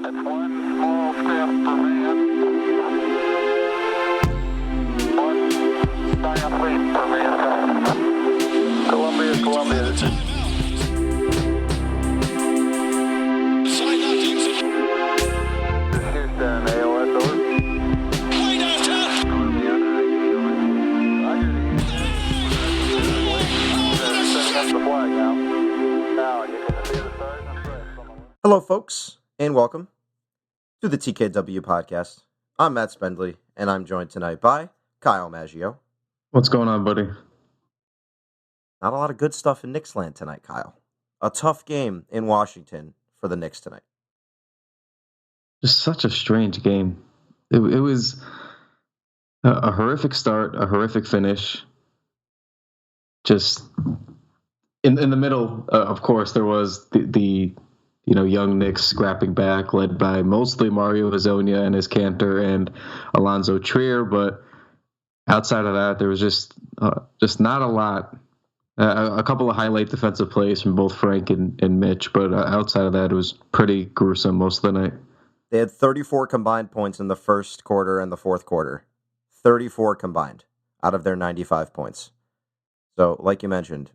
It's one small step for man, one giant leap for mankind. Columbia. This is Houston, AOS over. Hello, folks, and welcome to the TKW Podcast. I'm Matt Spendley, and I'm joined tonight by Kyle Maggio. What's going on, buddy? Not a lot of good stuff in Knicks land tonight, Kyle. A tough game in Washington for the Knicks tonight. Just such a strange game. It was a horrific start, a horrific finish. Just in the middle, of course, there was the young Knicks scrapping back, led by mostly Mario Hezonja and Enes Kanter and Allonzo Trier. But outside of that, there was just not a lot. A couple of highlight defensive plays from both Frank and Mitch, but outside of that, it was pretty gruesome most of the night. They had 34 combined points in the first quarter and the fourth quarter. 34 combined out of their 95 points. So, like you mentioned,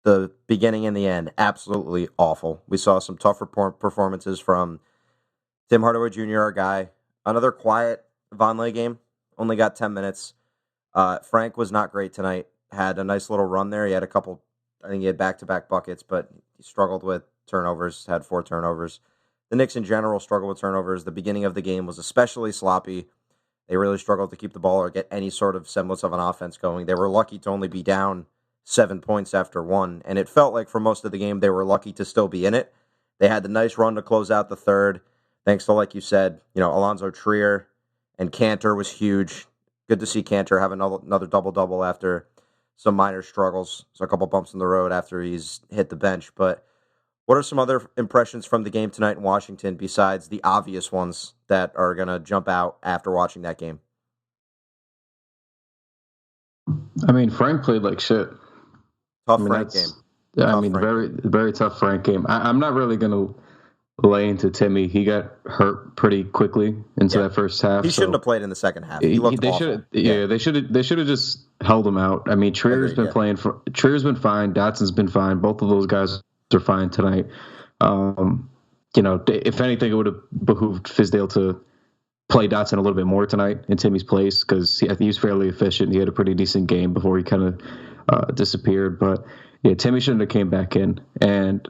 the beginning and the end, absolutely awful. We saw some tough performances from Tim Hardaway Jr., our guy. Another quiet Vonleh game, only got 10 minutes. Frank was not great tonight. Had a nice little run there. He had a couple, I think he had back-to-back buckets, but he struggled with turnovers, had 4 turnovers. The Knicks in general struggled with turnovers. The beginning of the game was especially sloppy. They really struggled to keep the ball or get any sort of semblance of an offense going. They were lucky to only be down 7 points after 1, and it felt like for most of the game they were lucky to still be in it. They had the nice run to close out the third, thanks to, like you said, Allonzo Trier, and Kanter was huge. Good to see Kanter have another double-double after some minor struggles, so a couple bumps in the road after he's hit the bench. But what are some other impressions from the game tonight in Washington besides the obvious ones that are going to jump out after watching that game? I mean, Frank played like shit. Frank game. Very, very tough Frank game. I'm not really going to lay into Timmy. He got hurt pretty quickly into that first half. He shouldn't have played in the second half. He looked awful. They should have just held him out. I mean, Trier's been playing. Trier's been fine. Dotson's been fine. Both of those guys are fine tonight. If anything, it would have behooved Fizdale to play Dotson a little bit more tonight in Timmy's place because I think he was fairly efficient. He had a pretty decent game before he kind of disappeared. But yeah, Timmy shouldn't have came back in. And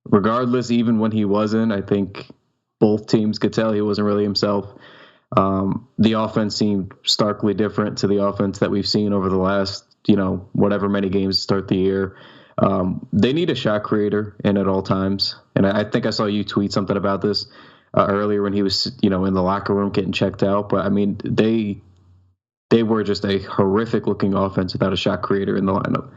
regardless, even when he wasn't, I think both teams could tell he wasn't really himself. The offense seemed starkly different to the offense that we've seen over the last, whatever many games to start the year. They need a shot creator in at all times. And I think I saw you tweet something about this earlier when he was, in the locker room getting checked out. But I mean, they were just a horrific looking offense without a shot creator in the lineup.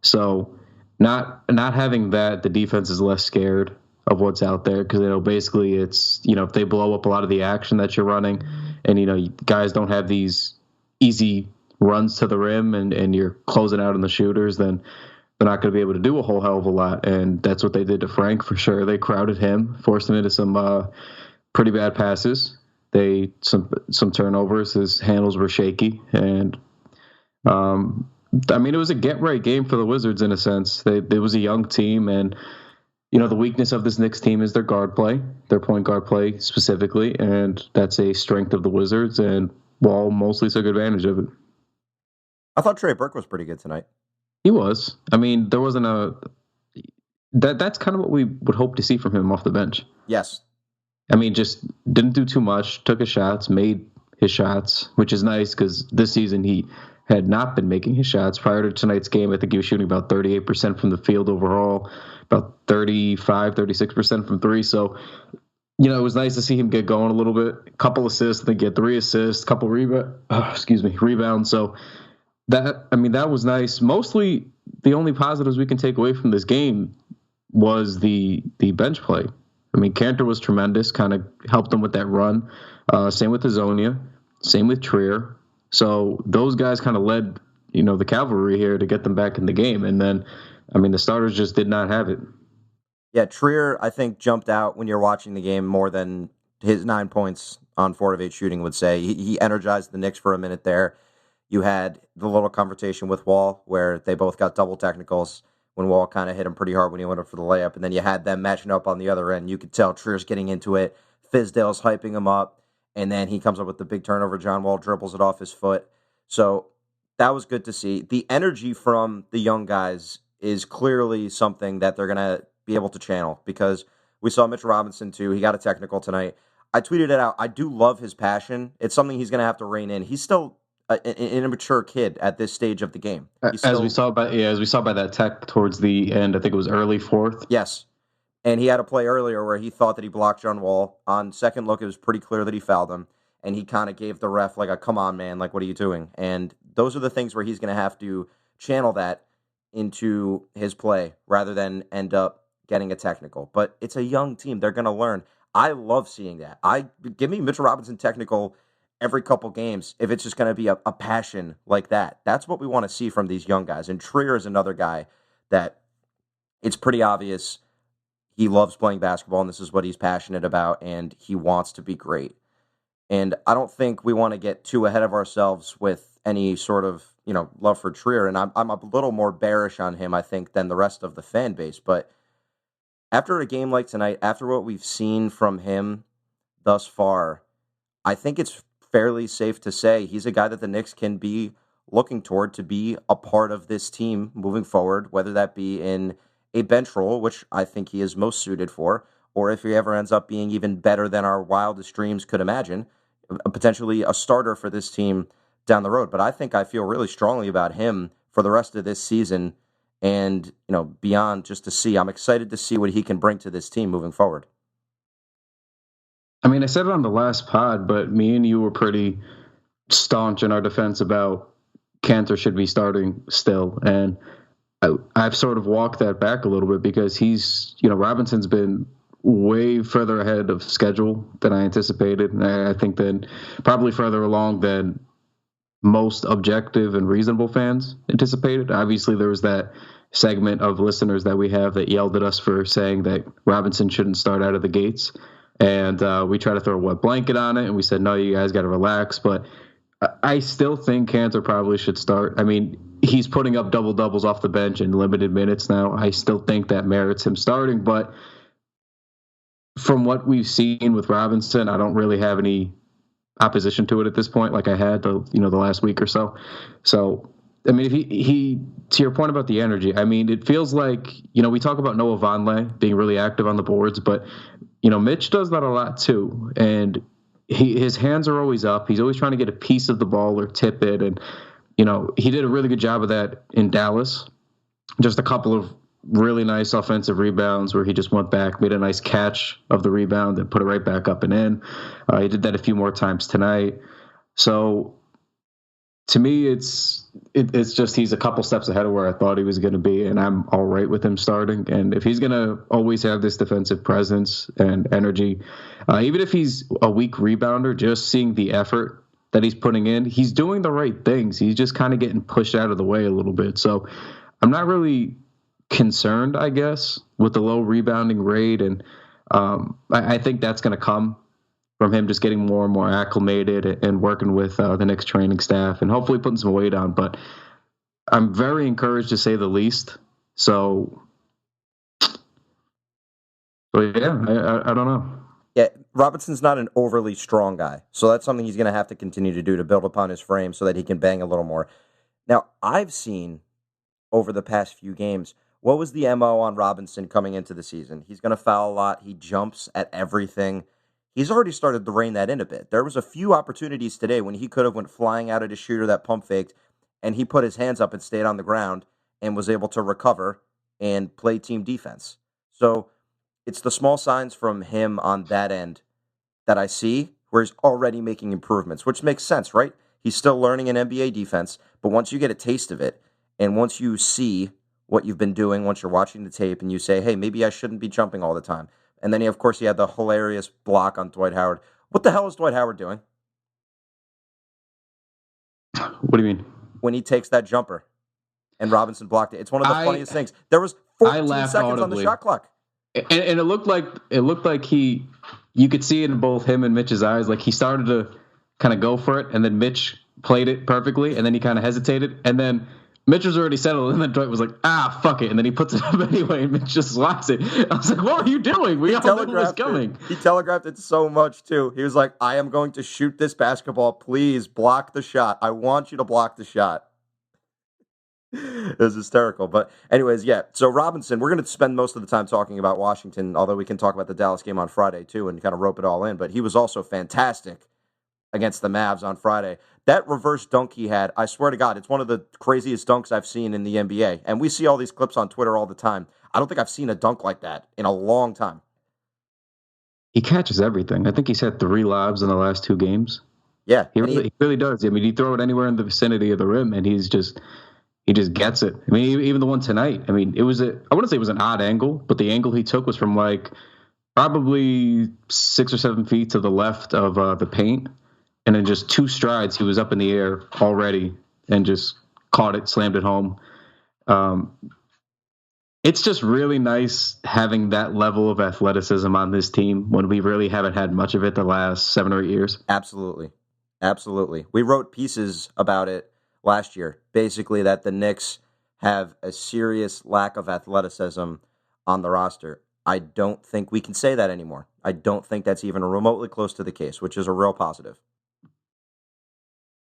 So not having that, the defense is less scared of what's out there because basically it's if they blow up a lot of the action that you're running, and guys don't have these easy runs to the rim, and you're closing out on the shooters, then they're not going to be able to do a whole hell of a lot. And that's what they did to Frank for sure. They crowded him, forced him into some pretty bad passes. Some turnovers. His handles were shaky, and it was a get-right game for the Wizards in a sense. It was a young team, and the weakness of this Knicks team is their guard play, their point guard play specifically, and that's a strength of the Wizards, and Wall mostly took advantage of it. I thought Trey Burke was pretty good tonight. He was. I mean, there wasn't that's kind of what we would hope to see from him off the bench. Yes. I mean, just didn't do too much, took his shots, made his shots, which is nice because this season he had not been making his shots. Prior to tonight's game, I think he was shooting about 38% from the field overall, about 36% from three. So, it was nice to see him get going a little bit. A couple assists, I think he had 3 assists, couple rebounds. So that was nice. Mostly the only positives we can take away from this game was the bench play. I mean, Kanter was tremendous, kind of helped him with that run. Same with Hezonja, same with Trier. So those guys kind of led, the cavalry here to get them back in the game. And then, the starters just did not have it. Yeah, Trier, I think, jumped out when you're watching the game more than his 9 points on 4 of 8 shooting would say. He energized the Knicks for a minute there. You had the little confrontation with Wall where they both got double technicals when Wall kind of hit him pretty hard when he went up for the layup. And then you had them matching up on the other end. You could tell Trier's getting into it. Fizdale's hyping him up. And then he comes up with the big turnover. John Wall dribbles it off his foot. So that was good to see. The energy from the young guys is clearly something that they're going to be able to channel because we saw Mitch Robinson too. He got a technical tonight. I tweeted it out. I do love his passion. It's something he's going to have to rein in. He's still an immature kid at this stage of the game. As we saw by that tech towards the end, I think it was early fourth. Yes. And he had a play earlier where he thought that he blocked John Wall. On second look, it was pretty clear that he fouled him. And he kind of gave the ref like a, come on, man, like, what are you doing? And those are the things where he's going to have to channel that into his play rather than end up getting a technical. But it's a young team. They're going to learn. I love seeing that. Give me Mitchell Robinson technical every couple games if it's just going to be a passion like that. That's what we want to see from these young guys. And Trier is another guy that it's pretty obvious he loves playing basketball, and this is what he's passionate about, and he wants to be great. And I don't think we want to get too ahead of ourselves with any sort of, love for Trier. And I'm a little more bearish on him, I think, than the rest of the fan base. But after a game like tonight, after what we've seen from him thus far, I think it's fairly safe to say he's a guy that the Knicks can be looking toward to be a part of this team moving forward, whether that be in a bench role, which I think he is most suited for, or if he ever ends up being even better than our wildest dreams could imagine, potentially a starter for this team down the road. But I feel really strongly about him for the rest of this season and, beyond, just to see. I'm excited to see what he can bring to this team moving forward. I mean, I said it on the last pod, but me and you were pretty staunch in our defense about Kanter should be starting still. And I've sort of walked that back a little bit because Robinson's been way further ahead of schedule than I anticipated. And I think that probably further along than most objective and reasonable fans anticipated. Obviously, there was that segment of listeners that we have that yelled at us for saying that Robinson shouldn't start out of the gates. And we tried to throw a wet blanket on it, and we said, no, you guys got to relax. But I still think Kanter probably should start. I mean, he's putting up double-doubles off the bench in limited minutes now. I still think that merits him starting. But from what we've seen with Robinson, I don't really have any opposition to it at this point like I had the last week or so. So, I mean, if he to your point about the energy, I mean, it feels like, we talk about Noah Vonleh being really active on the boards, but, Mitch does that a lot too. And his hands are always up. He's always trying to get a piece of the ball or tip it. And, he did a really good job of that in Dallas. Just a couple of really nice offensive rebounds where he just went back, made a nice catch of the rebound and put it right back up and in. He did that a few more times tonight. So to me, it's just he's a couple steps ahead of where I thought he was going to be, and I'm all right with him starting. And if he's going to always have this defensive presence and energy, even if he's a weak rebounder, just seeing the effort that he's putting in, he's doing the right things. He's just kind of getting pushed out of the way a little bit. So I'm not really concerned, I guess, with the low rebounding rate. And I think that's going to come from him just getting more and more acclimated and working with the Knicks training staff and hopefully putting some weight on. But I'm very encouraged, to say the least. So yeah, I don't know. Yeah, Robinson's not an overly strong guy, so that's something he's going to have to continue to do to build upon his frame so that he can bang a little more. Now, I've seen over the past few games, what was the MO on Robinson coming into the season? He's going to foul a lot. He jumps at everything. He's already started to rein that in a bit. There was a few opportunities today when he could have went flying out at his shooter that pump faked, and he put his hands up and stayed on the ground and was able to recover and play team defense. So it's the small signs from him on that end that I see where he's already making improvements, which makes sense, right? He's still learning an NBA defense, but once you get a taste of it, and once you see what you've been doing, once you're watching the tape and you say, hey, maybe I shouldn't be jumping all the time. And then, of course, he had the hilarious block on Dwight Howard. What the hell is Dwight Howard doing? What do you mean? When he takes that jumper and Robinson blocked it. It's one of the funniest things. There was 14 seconds on the shot clock. And it looked like you could see it in both him and Mitch's eyes. Like he started to kind of go for it, and then Mitch played it perfectly, and then he kind of hesitated, and then Mitch was already settled, and then Dwight was like, fuck it, and then he puts it up anyway, and Mitch just locks it. I was like, what are you doing? We all knew it was coming. He telegraphed it so much, too. He was like, I am going to shoot this basketball. Please block the shot. I want you to block the shot. It was hysterical. But anyways, yeah. So Robinson, we're going to spend most of the time talking about Washington, although we can talk about the Dallas game on Friday, too, and kind of rope it all in. But he was also fantastic against the Mavs on Friday. That reverse dunk he had, I swear to God, it's one of the craziest dunks I've seen in the NBA. And we see all these clips on Twitter all the time. I don't think I've seen a dunk like that in a long time. He catches everything. I think he's had 3 lobs in the last 2 games. Yeah. He really does. I mean, he throw it anywhere in the vicinity of the rim, and he just gets it. I mean, even the one tonight, I mean, I wouldn't say it was an odd angle, but the angle he took was from like probably 6 or 7 feet to the left of the paint. And in just 2 strides, he was up in the air already and just caught it, slammed it home. It's just really nice having that level of athleticism on this team when we really haven't had much of it the last 7 or 8 years. Absolutely. Absolutely. We wrote pieces about it last year, basically that the Knicks have a serious lack of athleticism on the roster. I don't think we can say that anymore. I don't think that's even remotely close to the case, which is a real positive.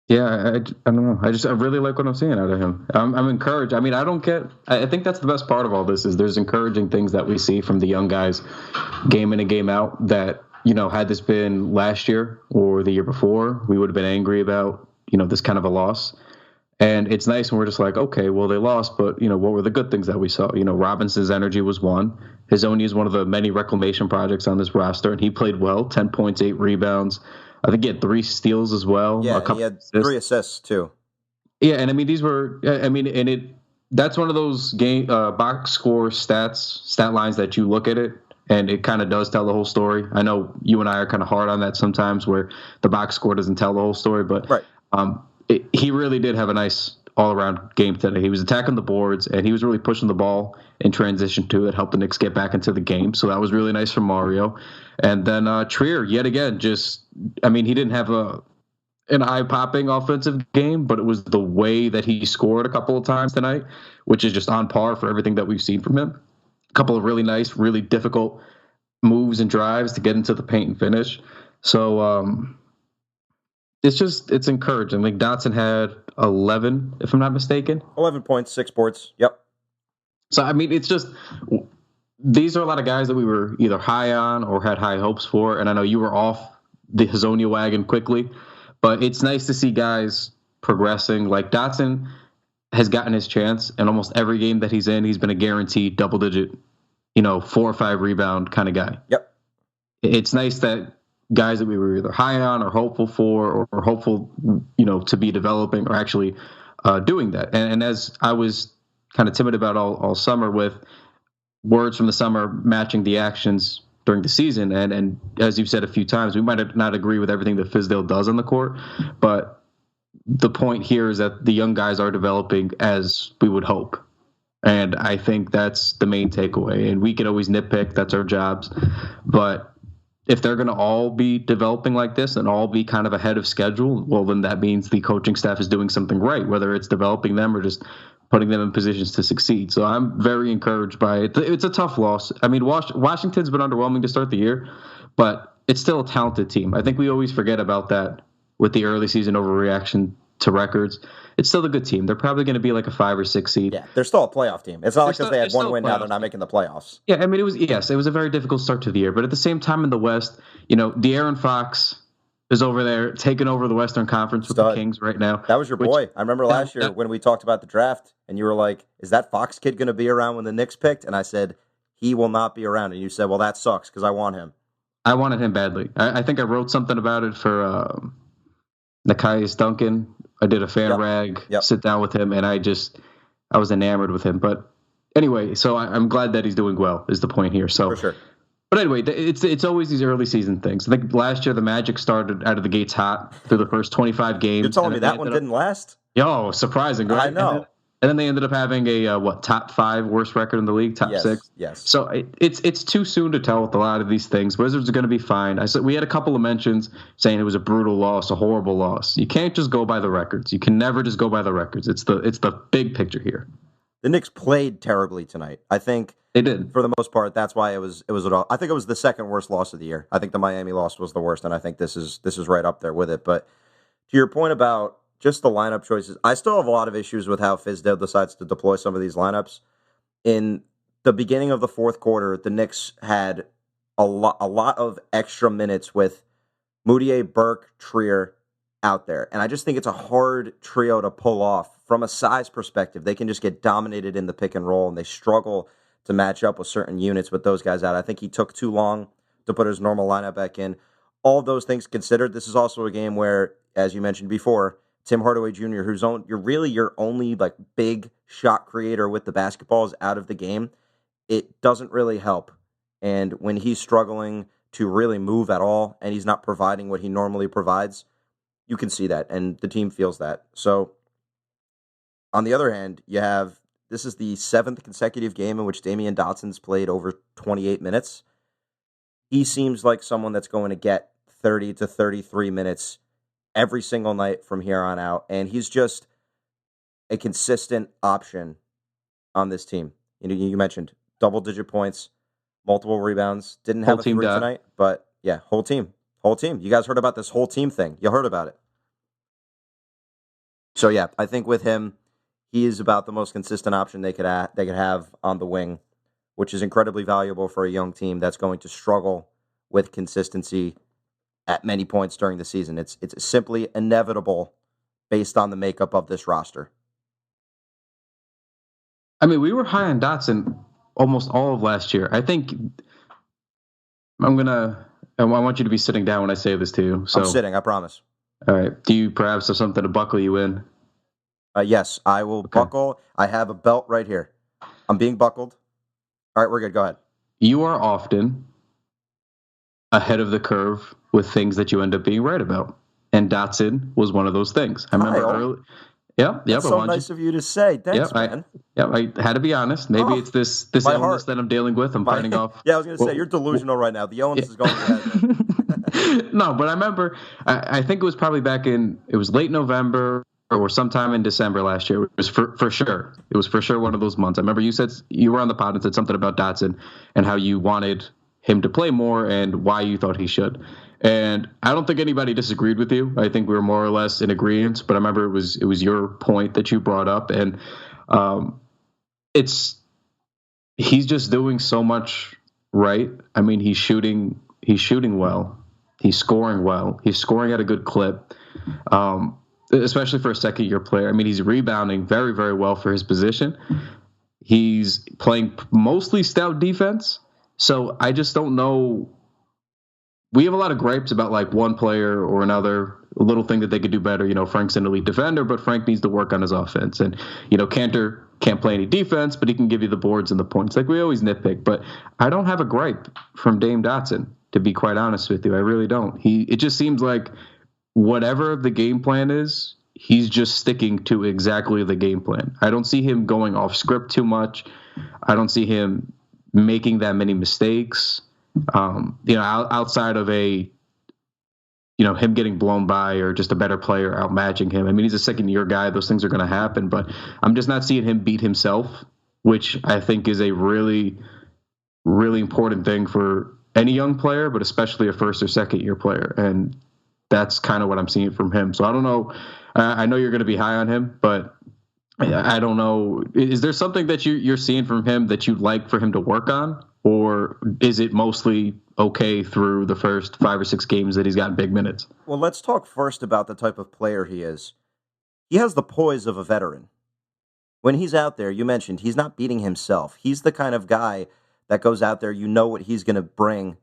Yeah, I don't know. I really like what I'm seeing out of him. I'm encouraged. I mean, I think that's the best part of all this is there's encouraging things that we see from the young guys game in and game out that, had this been last year or the year before, we would have been angry about, this kind of a loss. And it's nice when we're just like, okay, well, they lost, but, what were the good things that we saw? Robinson's energy was one. Hizoni is one of the many reclamation projects on this roster, and he played well, 10 points, 8 rebounds. I think he had 3 steals as well. Yeah, he had 3 assists too. Yeah, and I mean, that's one of those game box score stat lines that you look at it, and it kind of does tell the whole story. I know you and I are kind of hard on that sometimes where the box score doesn't tell the whole story, but right. He really did have a nice all-around game today. He was attacking the boards, and he was really pushing the ball in transition to it, helped the Knicks get back into the game. So that was really nice from Mario. And then Trier, yet again, he didn't have an eye-popping offensive game, but it was the way that he scored a couple of times tonight, which is just on par for everything that we've seen from him. A couple of really nice, really difficult moves and drives to get into the paint and finish. So it's encouraging. Like Dotson had 11, if I'm not mistaken. 11 points, 6 boards. Yep. So, I mean, it's just these are a lot of guys that we were either high on or had high hopes for. And I know you were off the Hizoni wagon quickly, but it's nice to see guys progressing. Like Dotson has gotten his chance, and almost every game that he's in, he's been a guaranteed double-digit, 4 or 5 rebound kind of guy. Yep. It's nice that guys that we were either high on or hopeful for or hopeful, to be developing or actually doing that. And as I was kind of timid about all summer with words from the summer matching the actions during the season, and as you've said a few times, we might not agree with everything that Fizdale does on the court, but the point here is that the young guys are developing as we would hope. And I think that's the main takeaway. And we can always nitpick, that's our jobs. But if they're going to all be developing like this and all be kind of ahead of schedule, well, then that means the coaching staff is doing something right, whether it's developing them or just putting them in positions to succeed. So I'm very encouraged by it. It's a tough loss. I mean, Washington's been underwhelming to start the year, but it's still a talented team. I think we always forget about that with the early season overreaction to records. It's still a good team. They're probably going to be like a 5 or 6 seed. Yeah, they're still a playoff team. It's not like because they had one win now they're not making the playoffs. Yeah, I mean, it was a very difficult start to the year. But at the same time in the West, De'Aaron Fox is over there taking over the Western Conference with the Kings right now. That was your boy. I remember last year when we talked about the draft, and you were like, is that Fox kid going to be around when the Knicks picked? And I said, he will not be around. And you said, well, that sucks because I want him. I wanted him badly. I think I wrote something about it for Nekias Duncan. I did a fan rag, sit down with him, and I was enamored with him. But anyway, so I'm glad that he's doing well is the point here. So for sure. But anyway, it's always these early season things. I think last year the Magic started out of the gates hot through the first 25 games. You're telling me that one didn't last? Yo, surprising, right? I know. And then they ended up having a top 5 worst record in the league, top 6. Yes. So it's too soon to tell with a lot of these things. Wizards are going to be fine. We had a couple of mentions saying it was a brutal loss, a horrible loss. You can't just go by the records. You can never just go by the records. It's the big picture here. The Knicks played terribly tonight. I think they did for the most part. That's why it was. I think it was the second worst loss of the year. I think the Miami loss was the worst, and I think this is right up there with it. But to your point about just the lineup choices, I still have a lot of issues with how Fizdale decides to deploy some of these lineups. In the beginning of the fourth quarter, the Knicks had a lot of extra minutes with Moutier, Burke, Trier out there. And I just think it's a hard trio to pull off. From a size perspective, they can just get dominated in the pick and roll, and they struggle to match up with certain units with those guys out. I think he took too long to put his normal lineup back in. All of those things considered, this is also a game where, as you mentioned before, Tim Hardaway Jr., you're really your only like big shot creator with the basketball is out of the game. It doesn't really help. And when he's struggling to really move at all and he's not providing what he normally provides, you can see that, and the team feels that. So, on the other hand, this is the 7th consecutive game in which Damian Dotson's played over 28 minutes. He seems like someone that's going to get 30 to 33 minutes every single night from here on out, and he's just a consistent option on this team. You mentioned double-digit points, multiple rebounds. Didn't have a 3 tonight, but yeah, whole team. You guys heard about this whole team thing. You heard about it. So yeah, I think with him, he is about the most consistent option they could have on the wing, which is incredibly valuable for a young team that's going to struggle with consistency at many points during the season. It's simply inevitable based on the makeup of this roster. I mean, we were high on Dotson almost all of last year. I think I want you to be sitting down when I say this to you. So, I'm sitting, I promise. All right. Do you perhaps have something to buckle you in? Yes, I will buckle. I have a belt right here. I'm being buckled. All right, we're good. Go ahead. You are often ahead of the curve with things that you end up being right about. And Dotson was one of those things. I remember early. Yep. That's so nice of you to say. Thanks, man. I had to be honest. Maybe it's this illness that I'm dealing with. I'm fighting off. Yeah, I was going to say, you're delusional right now. The illness is going ahead. No, but I remember, I think it was probably it was late November or sometime in December last year. It was for sure. It was for sure one of those months. I remember you said, you were on the pod and said something about Dotson and how you wanted him to play more and why you thought he should. And I don't think anybody disagreed with you. I think we were more or less in agreement, but I remember it was your point that you brought up. And he's just doing so much right. I mean, he's shooting well. He's scoring well. He's scoring at a good clip, especially for a second-year player. I mean, he's rebounding very, very well for his position. He's playing mostly stout defense. So I just don't know. We have a lot of gripes about like one player or another, a little thing that they could do better. Frank's an elite defender, but Frank needs to work on his offense. And, Kanter can't play any defense, but he can give you the boards and the points. Like we always nitpick, but I don't have a gripe from Dame Dotson, to be quite honest with you. I really don't. It just seems like whatever the game plan is, he's just sticking to exactly the game plan. I don't see him going off script too much. I don't see him making that many mistakes. Outside of him getting blown by or just a better player outmatching him. I mean, he's a second-year guy. Those things are going to happen, but I'm just not seeing him beat himself, which I think is a really, really important thing for any young player, but especially a first or second-year player. And that's kind of what I'm seeing from him. So I don't know. I know you're going to be high on him, but I don't know. Is there something that you're seeing from him that you'd like for him to work on? Or is it mostly okay through the first 5 or 6 games that he's gotten big minutes? Well, let's talk first about the type of player he is. He has the poise of a veteran. When he's out there, you mentioned, he's not beating himself. He's the kind of guy that goes out there, what he's going to bring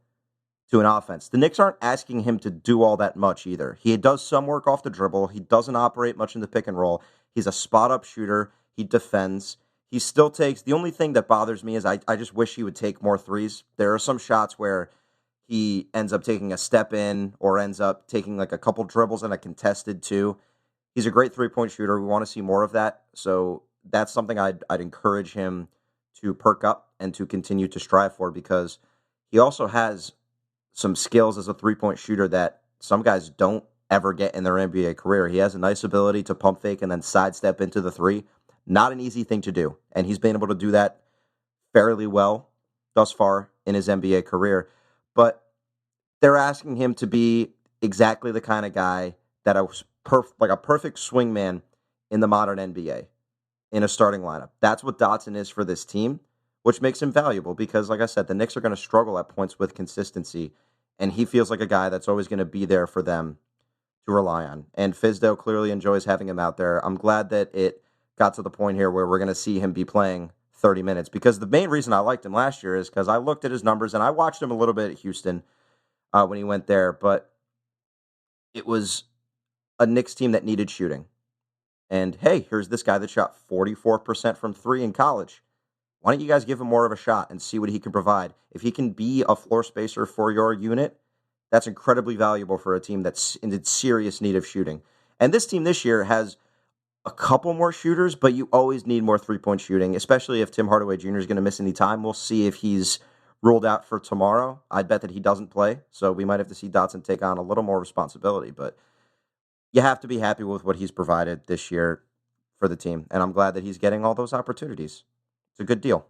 to an offense. The Knicks aren't asking him to do all that much either. He does some work off the dribble. He doesn't operate much in the pick and roll. He's a spot-up shooter. He defends. He still takes, the only thing that bothers me is I just wish he would take more threes. There are some shots where he ends up taking a step in or ends up taking like a couple dribbles and a contested two. He's a great three-point shooter. We want to see more of that. So that's something I'd encourage him to perk up and to continue to strive for, because he also has some skills as a three-point shooter that some guys don't ever get in their NBA career. He has a nice ability to pump fake and then sidestep into the three. Not an easy thing to do, and he's been able to do that fairly well thus far in his NBA career. But they're asking him to be exactly the kind of guy that like a perfect swingman in the modern NBA in a starting lineup. That's what Dotson is for this team, which makes him valuable because, like I said, the Knicks are going to struggle at points with consistency, and he feels like a guy that's always going to be there for them to rely on. And Fizdale clearly enjoys having him out there. I'm glad that it got to the point here where we're going to see him be playing 30 minutes, because the main reason I liked him last year is because I looked at his numbers and I watched him a little bit at Houston when he went there, but it was a Knicks team that needed shooting. And hey, here's this guy that shot 44% from three in college. Why don't you guys give him more of a shot and see what he can provide? If he can be a floor spacer for your unit, that's incredibly valuable for a team that's in serious need of shooting. And this team this year has a couple more shooters, but you always need more three-point shooting, especially if Tim Hardaway Jr. is going to miss any time. We'll see if he's ruled out for tomorrow. I bet that he doesn't play, so we might have to see Dotson take on a little more responsibility. But you have to be happy with what he's provided this year for the team, and I'm glad that he's getting all those opportunities. It's a good deal.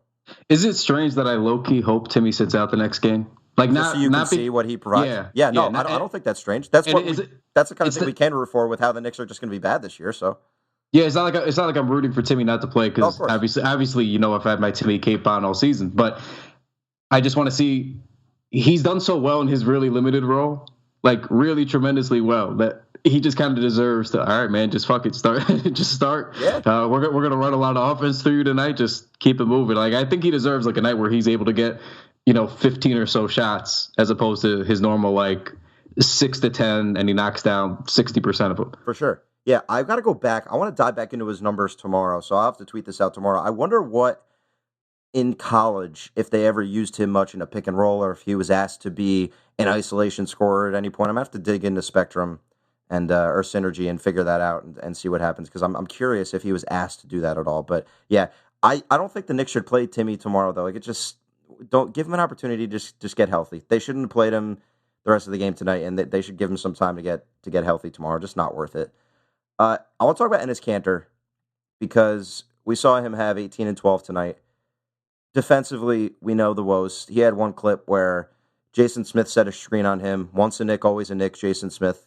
Is it strange that I low-key hope Timmy sits out the next game? Like, just so you can see what he provides. I don't think that's strange. That's the kind of thing we can root for with how the Knicks are just going to be bad this year. So yeah, it's not like I'm rooting for Timmy not to play, because obviously I've had my Timmy cape on all season, but I just want to see, he's done so well in his really limited role, like really tremendously well, that he just kind of deserves to, all right, man, just fuck it, start. Just start. Yeah. We're going to run a lot of offense through you tonight. Just keep it moving. Like, I think he deserves like a night where he's able to get, 15 or so shots, as opposed to his normal like 6 to 10, and he knocks down 60% of them. For sure. Yeah, I've got to go back. I want to dive back into his numbers tomorrow, so I'll have to tweet this out tomorrow. I wonder what in college, if they ever used him much in a pick and roll, or if he was asked to be an isolation scorer at any point. I'm going to have to dig into Spectrum and or Synergy and figure that out and see what happens, because I'm curious if he was asked to do that at all. But yeah, I don't think the Knicks should play Timmy tomorrow, though. Like, it just don't give him an opportunity to just get healthy. They shouldn't have played him the rest of the game tonight, and they should give him some time to get healthy tomorrow. Just not worth it. I want to talk about Enes Kanter, because we saw him have 18 and 12 tonight. Defensively, we know the woes. He had one clip where Jason Smith set a screen on him. Once a Knick, always a Knick. Jason Smith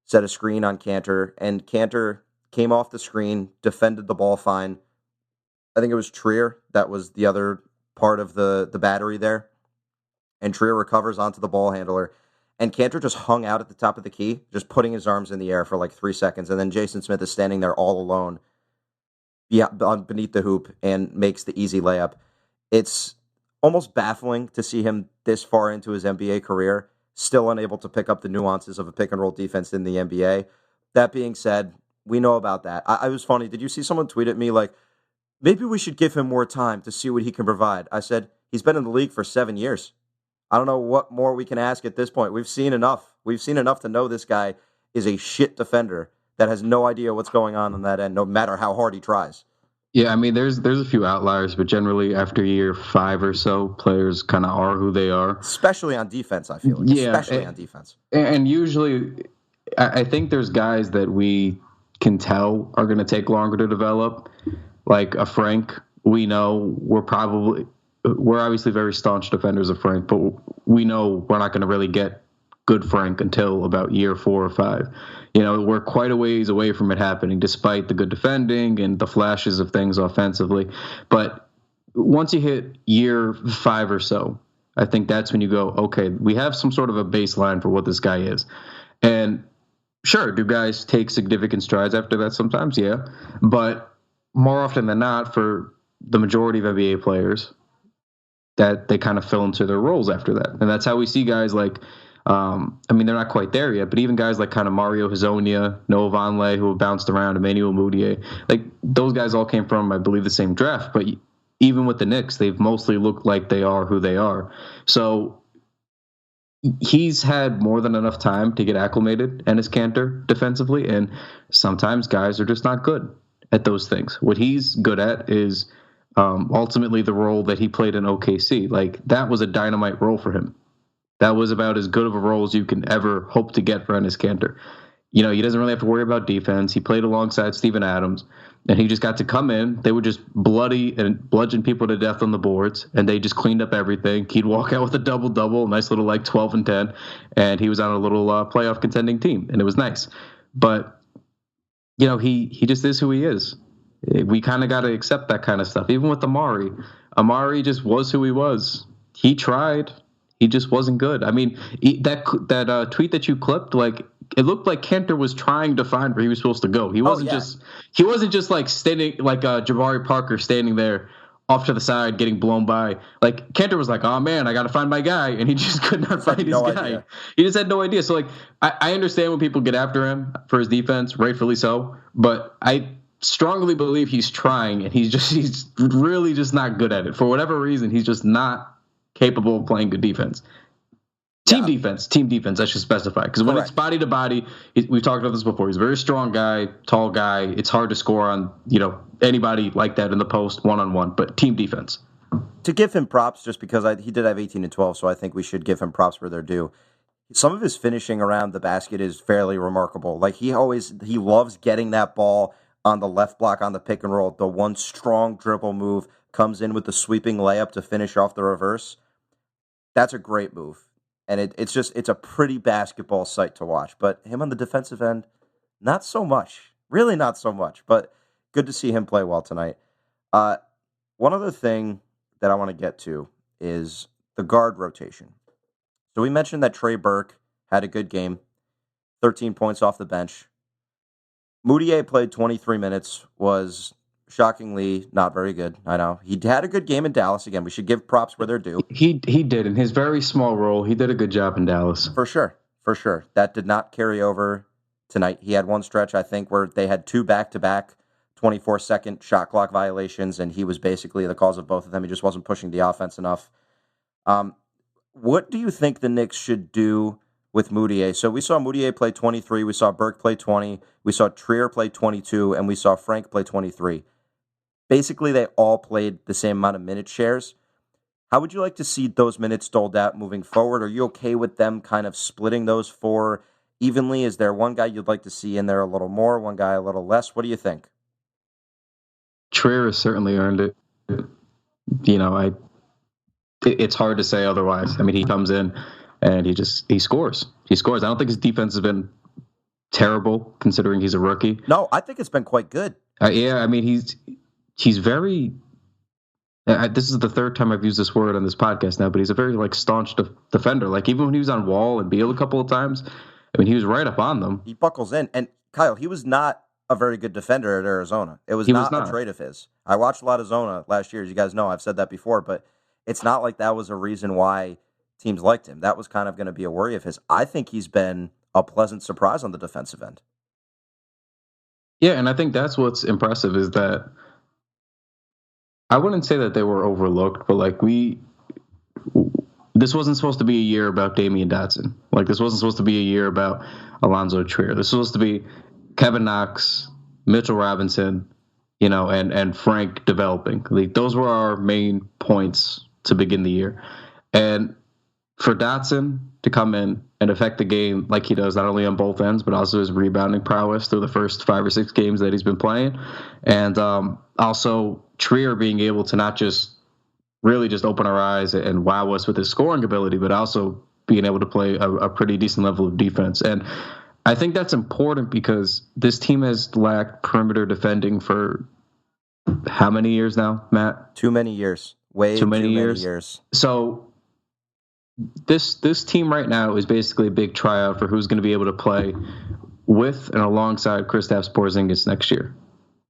set a screen on Kanter, and Kanter came off the screen, defended the ball fine. I think it was Trier that was the other part of the battery there. And Trier recovers onto the ball handler. And Kanter just hung out at the top of the key, just putting his arms in the air for like 3 seconds. And then Jason Smith is standing there all alone beneath the hoop and makes the easy layup. It's almost baffling to see him this far into his NBA career, still unable to pick up the nuances of a pick-and-roll defense in the NBA. That being said, we know about that. I was funny. Did you see someone tweet at me like, maybe we should give him more time to see what he can provide? I said, he's been in the league for 7 years. I don't know what more we can ask at this point. We've seen enough. We've seen enough to know this guy is a shit defender that has no idea what's going on that end, no matter how hard he tries. Yeah, I mean, there's a few outliers, but generally after year 5 or so, players kind of are who they are. Especially on defense, I feel like. Yeah, especially on defense. And usually, I think there's guys that we can tell are going to take longer to develop. Like a Frank, we know we're obviously very staunch defenders of Frank, but we know we're not going to really get good Frank until about year 4 or 5. We're quite a ways away from it happening, despite the good defending and the flashes of things offensively. But once you hit year 5 or so, I think that's when you go, okay, we have some sort of a baseline for what this guy is. And sure, do guys take significant strides after that sometimes? Yeah. But more often than not, for the majority of NBA players, that they kind of fill into their roles after that. And that's how we see guys like, they're not quite there yet, but even guys like kind of Mario Hezonja, Noah Vonleh, who have bounced around, Emmanuel Mudiay, like those guys all came from, I believe, the same draft. But even with the Knicks, they've mostly looked like they are who they are. So he's had more than enough time to get acclimated, Enes Kanter, defensively, and sometimes guys are just not good. at those things. What he's good at is ultimately the role that he played in OKC. Like, that was a dynamite role for him. That was about as good of a role as you can ever hope to get for Enes Kanter. You know, he doesn't really have to worry about defense. He played alongside Steven Adams, and he just got to come in. They would just bloody and bludgeon people to death on the boards, and they just cleaned up everything. He'd walk out with a double-double, nice little, like, 12 and 10, and he was on a little playoff contending team, and it was nice. But, you know, he just is who he is. We kind of got to accept that kind of stuff. Even with Amari. Amari just was who he was. He tried. He just wasn't good. I mean, that tweet that you clipped, like, it looked like Kanter was trying to find where he was supposed to go. He wasn't just like standing like Jabari Parker standing there off to the side getting blown by. Like, Kanter was like, oh man, I got to find my guy, and he just could not find his guy. Idea. He just had no idea. So, like, I understand when people get after him for his defense, rightfully so, but I strongly believe he's trying, and he's really just not good at it. For whatever reason, he's just not capable of playing good defense. Team defense, I should specify. Because when it's body to body, we've talked about this before. He's a very strong guy, tall guy. It's hard to score on, you know, anybody like that in the post one-on-one. But team defense. To give him props, just because he did have 18 and 12, so I think we should give him props where they're due. Some of his finishing around the basket is fairly remarkable. Like, he loves getting that ball on the left block on the pick and roll. The one strong dribble move comes in with the sweeping layup to finish off the reverse. That's a great move. And it's a pretty basketball sight to watch. But him on the defensive end, not so much. Really not so much. But good to see him play well tonight. One other thing that I want to get to is the guard rotation. So we mentioned that Trey Burke had a good game, 13 points off the bench. Moutier played 23 minutes, was shockingly not very good. I know. He had a good game in Dallas. Again, we should give props where they're due. He did. In his very small role, he did a good job in Dallas. For sure. That did not carry over tonight. He had one stretch, I think, where they had two back-to-back 24-second shot clock violations, and he was basically the cause of both of them. He just wasn't pushing the offense enough. What do you think the Knicks should do with Moutier? So we saw Moutier play 23, we saw Burke play 20, we saw Trier play 22, and we saw Frank play 23. Basically, they all played the same amount of minute shares. How would you like to see those minutes doled out moving forward? Are you okay with them kind of splitting those four evenly? Is there one guy you'd like to see in there a little more, one guy a little less? What do you think? Trier has certainly earned it. You know, it's hard to say otherwise. I mean, he comes in and he scores. He scores. I don't think his defense has been terrible considering he's a rookie. No, I think it's been quite good. Yeah, I mean, he's very. This is the third time I've used this word on this podcast now, but he's a very like staunch defender. Like, even when he was on Wall and Beal a couple of times, I mean, he was right up on them. He buckles in. And Kyle, he was not a very good defender at Arizona. It was not a trait of his. I watched a lot of Zona last year, as you guys know. I've said that before, but it's not like that was a reason why teams liked him. That was kind of going to be a worry of his. I think he's been a pleasant surprise on the defensive end. Yeah, and I think that's what's impressive is that I wouldn't say that they were overlooked, but like this wasn't supposed to be a year about Damian Dotson. Like, this wasn't supposed to be a year about Allonzo Trier. This was supposed to be Kevin Knox, Mitchell Robinson, you know, and Frank developing. Like, those were our main points to begin the year. And for Dotson to come in and affect the game like he does, not only on both ends, but also his rebounding prowess through the first 5 or 6 games that he's been playing. And also Trier being able to not just really just open our eyes and wow us with his scoring ability, but also being able to play a pretty decent level of defense. And I think that's important because this team has lacked perimeter defending for how many years now, Matt? Too many years. Way too many years. So this team right now is basically a big tryout for who's going to be able to play with and alongside Kristaps Porzingis next year.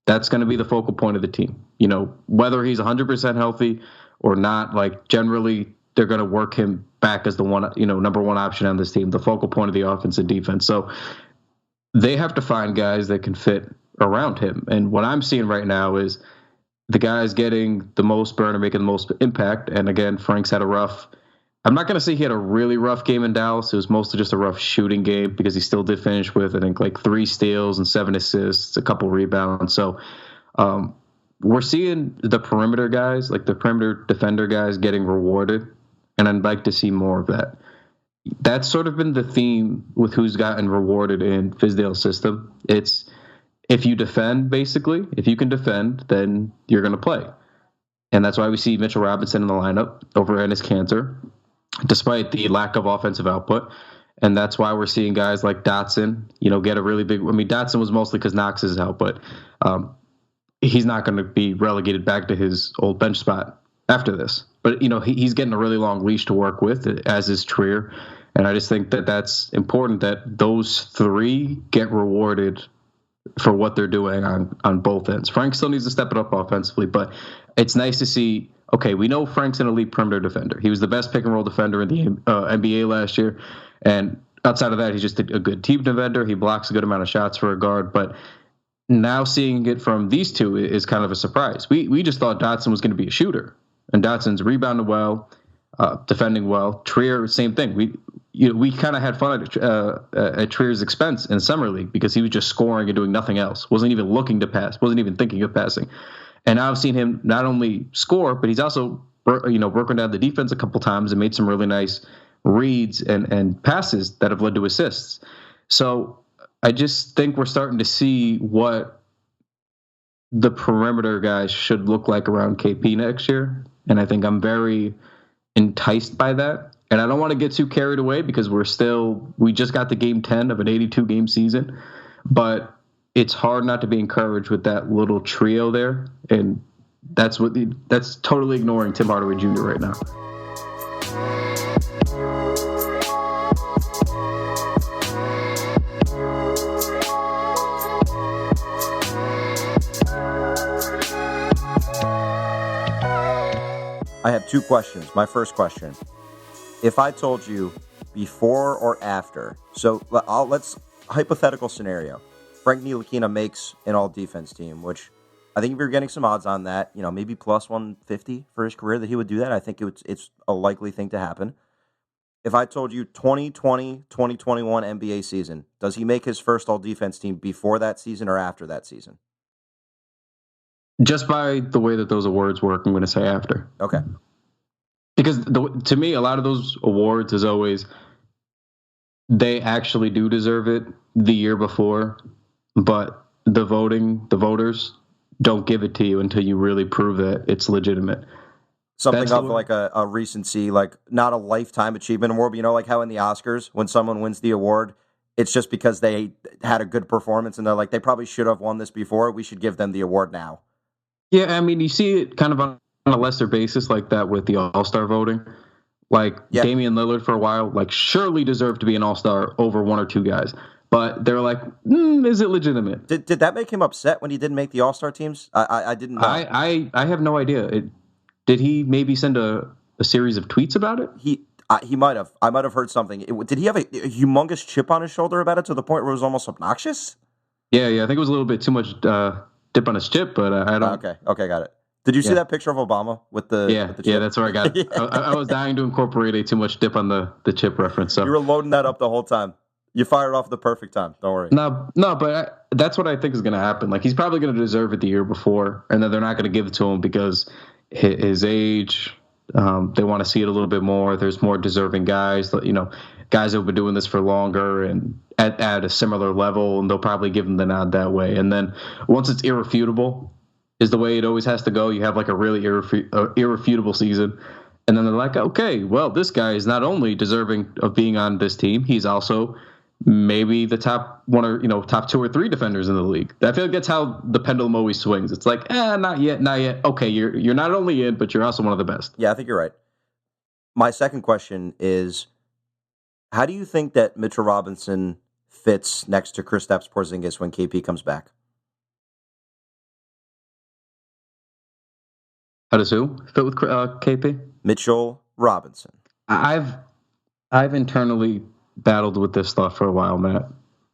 That's going to be the focal point of the team. You know, whether he's 100% healthy or not, like, generally they're going to work him back as the one, you know, number one option on this team, the focal point of the offense and defense. So they have to find guys that can fit around him. And what I'm seeing right now is the guys getting the most burn and making the most impact. And again, Frank's had I'm not going to say he had a really rough game in Dallas. It was mostly just a rough shooting game because he still did finish with, I think, like 3 steals and 7 assists, a couple rebounds. So We're seeing the perimeter guys, like the perimeter defender guys, getting rewarded, and I'd like to see more of that. That's sort of been the theme with who's gotten rewarded in Fizdale's system. It's if you defend, basically, if you can defend, then you're going to play. And that's why we see Mitchell Robinson in the lineup over Enes Kanter, despite the lack of offensive output. And that's why we're seeing guys like Dotson, get a really big. I mean, Dotson was mostly because Knox is out, but he's not going to be relegated back to his old bench spot after this. But, he's getting a really long leash to work with, as is Trier. And I just think that that's important that those three get rewarded for what they're doing on both ends. Frank still needs to step it up offensively, but it's nice to see, okay, we know Frank's an elite perimeter defender. He was the best pick-and-roll defender in the NBA last year. And outside of that, he's just a good team defender. He blocks a good amount of shots for a guard. But now seeing it from these two is kind of a surprise. We just thought Dotson was going to be a shooter. And Dotson's rebounded well, defending well. Trier, same thing. We kind of had fun at Trier's expense in Summer League because he was just scoring and doing nothing else. Wasn't even looking to pass. Wasn't even thinking of passing. And now I've seen him not only score, but he's also broken down the defense a couple times and made some really nice reads and passes that have led to assists. So I just think we're starting to see what the perimeter guys should look like around KP next year. And I think I'm very enticed by that. And I don't want to get too carried away because we just got the game 10 of an 82-game season. But it's hard not to be encouraged with that little trio there. And that's totally ignoring Tim Hardaway Jr. right now. I have two questions. My first question, if I told you before or after, so let's hypothetical scenario, Frank Ntilikina makes an all-defense team, which I think if you're getting some odds on that, maybe plus 150 for his career that he would do that. I think it's a likely thing to happen. If I told you 2020, 2021 NBA season, does he make his first all-defense team before that season or after that season? Just by the way that those awards work, I'm going to say after. Okay. Because to me, a lot of those awards is always they actually do deserve it the year before, but the voters don't give it to you until you really prove that it's legitimate. Something of like a recency, like not a lifetime achievement award, but like how in the Oscars, when someone wins the award, it's just because they had a good performance and they're like, they probably should have won this before. We should give them the award now. Yeah, I mean, you see it kind of on a lesser basis like that with the All-Star voting. Like Damian Lillard for a while, surely deserved to be an All-Star over one or two guys. But they're like, is it legitimate? Did that make him upset when he didn't make the All-Star teams? I didn't know. I have no idea. Did he maybe send a series of tweets about it? He might have. I might have heard something. Did he have a humongous chip on his shoulder about it to the point where it was almost obnoxious? Yeah. I think it was a little bit too much dip on his chip, but I don't. Okay, got it. Did you see that picture of Obama with the with the chip? Yeah, that's where I got it. I was dying to incorporate a too much dip on the chip reference. So you were loading that up the whole time. You fired off at the perfect time. Don't worry. No, but that's what I think is going to happen. He's probably going to deserve it the year before, and then they're not going to give it to him because his age. They want to see it a little bit more. There's more deserving guys, guys who've been doing this for longer and at a similar level, and they'll probably give him the nod that way. And then once it's irrefutable, is the way it always has to go. You have a really irrefutable season, and then they're like, okay, well, this guy is not only deserving of being on this team, he's also maybe the top one or top two or three defenders in the league. I feel like that's how the pendulum always swings. It's like, not yet. Okay, you're not only in, but you're also one of the best. Yeah, I think you're right. My second question is, how do you think that Mitchell Robinson fits next to Kristaps Porzingis when KP comes back? How does who fit with KP? Mitchell Robinson. I've internally battled with this thought for a while, Matt.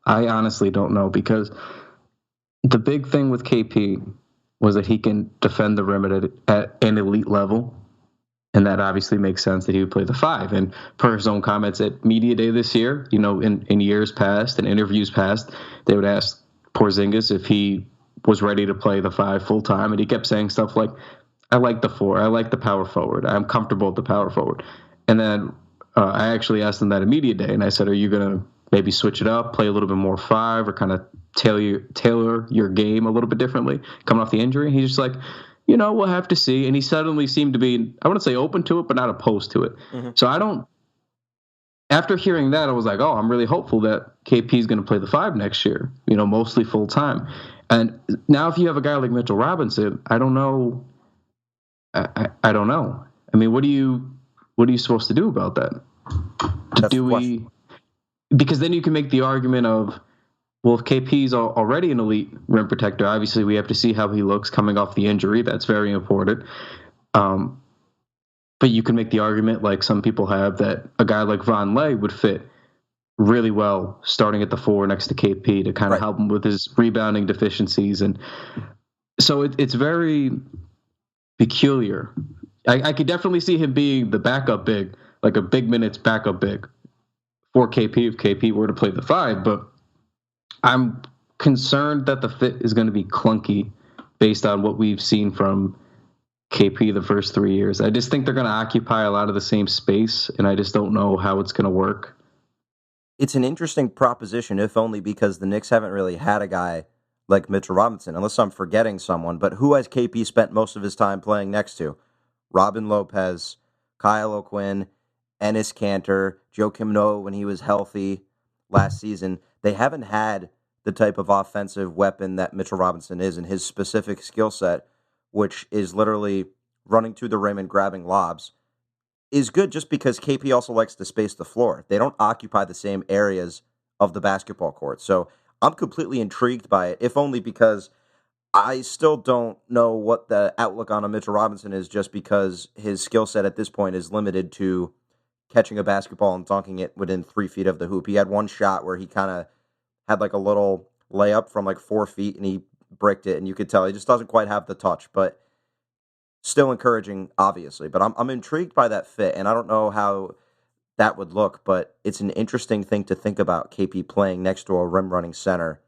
I honestly don't know, because the big thing with KP was that he can defend the rim at an elite level, and that obviously makes sense that he would play the 5. And per his own comments at Media Day this year, in years past and interviews past, they would ask Porzingis if he was ready to play the 5 full time, and he kept saying stuff like, I like the 4, I like the power forward, I'm comfortable with the power forward. And then I actually asked him that in media day, and I said, are you going to maybe switch it up, play a little bit more 5, or kind of tailor your game a little bit differently coming off the injury? And he's just like, we'll have to see. And he suddenly seemed to be, I wouldn't say open to it, but not opposed to it. Mm-hmm. So after hearing that, I was like, I'm really hopeful that KP is going to play the 5 next year, mostly full time. And now if you have a guy like Mitchell Robinson, I don't know. I don't know. I mean, what are you supposed to do about that? Because then you can make the argument of, well, if KP's already an elite rim protector, obviously we have to see how he looks coming off the injury. That's very important. But you can make the argument, like some people have, that a guy like Von Lay would fit really well starting at the 4 next to KP to kind of help him with his rebounding deficiencies. And so it's very peculiar. I could definitely see him being the backup big, like a big minutes backup big for KP if KP were to play the 5, but I'm concerned that the fit is going to be clunky based on what we've seen from KP the first 3 years. I just think they're going to occupy a lot of the same space, and I just don't know how it's going to work. It's an interesting proposition, if only because the Knicks haven't really had a guy like Mitchell Robinson, unless I'm forgetting someone. But who has KP spent most of his time playing next to? Robin Lopez, Kyle O'Quinn, Enes Kanter, Joakim Noah when he was healthy last season. They haven't had the type of offensive weapon that Mitchell Robinson is, and his specific skill set, which is literally running to the rim and grabbing lobs, is good just because KP also likes to space the floor. They don't occupy the same areas of the basketball court. So I'm completely intrigued by it, if only because I still don't know what the outlook on a Mitchell Robinson is, just because his skill set at this point is limited to catching a basketball and dunking it within 3 feet of the hoop. He had one shot where he kind of had like a little layup from like 4 feet and he bricked it, and you could tell he just doesn't quite have the touch, but still encouraging, obviously. But I'm intrigued by that fit, and I don't know how that would look, but it's an interesting thing to think about, KP playing next to a rim-running center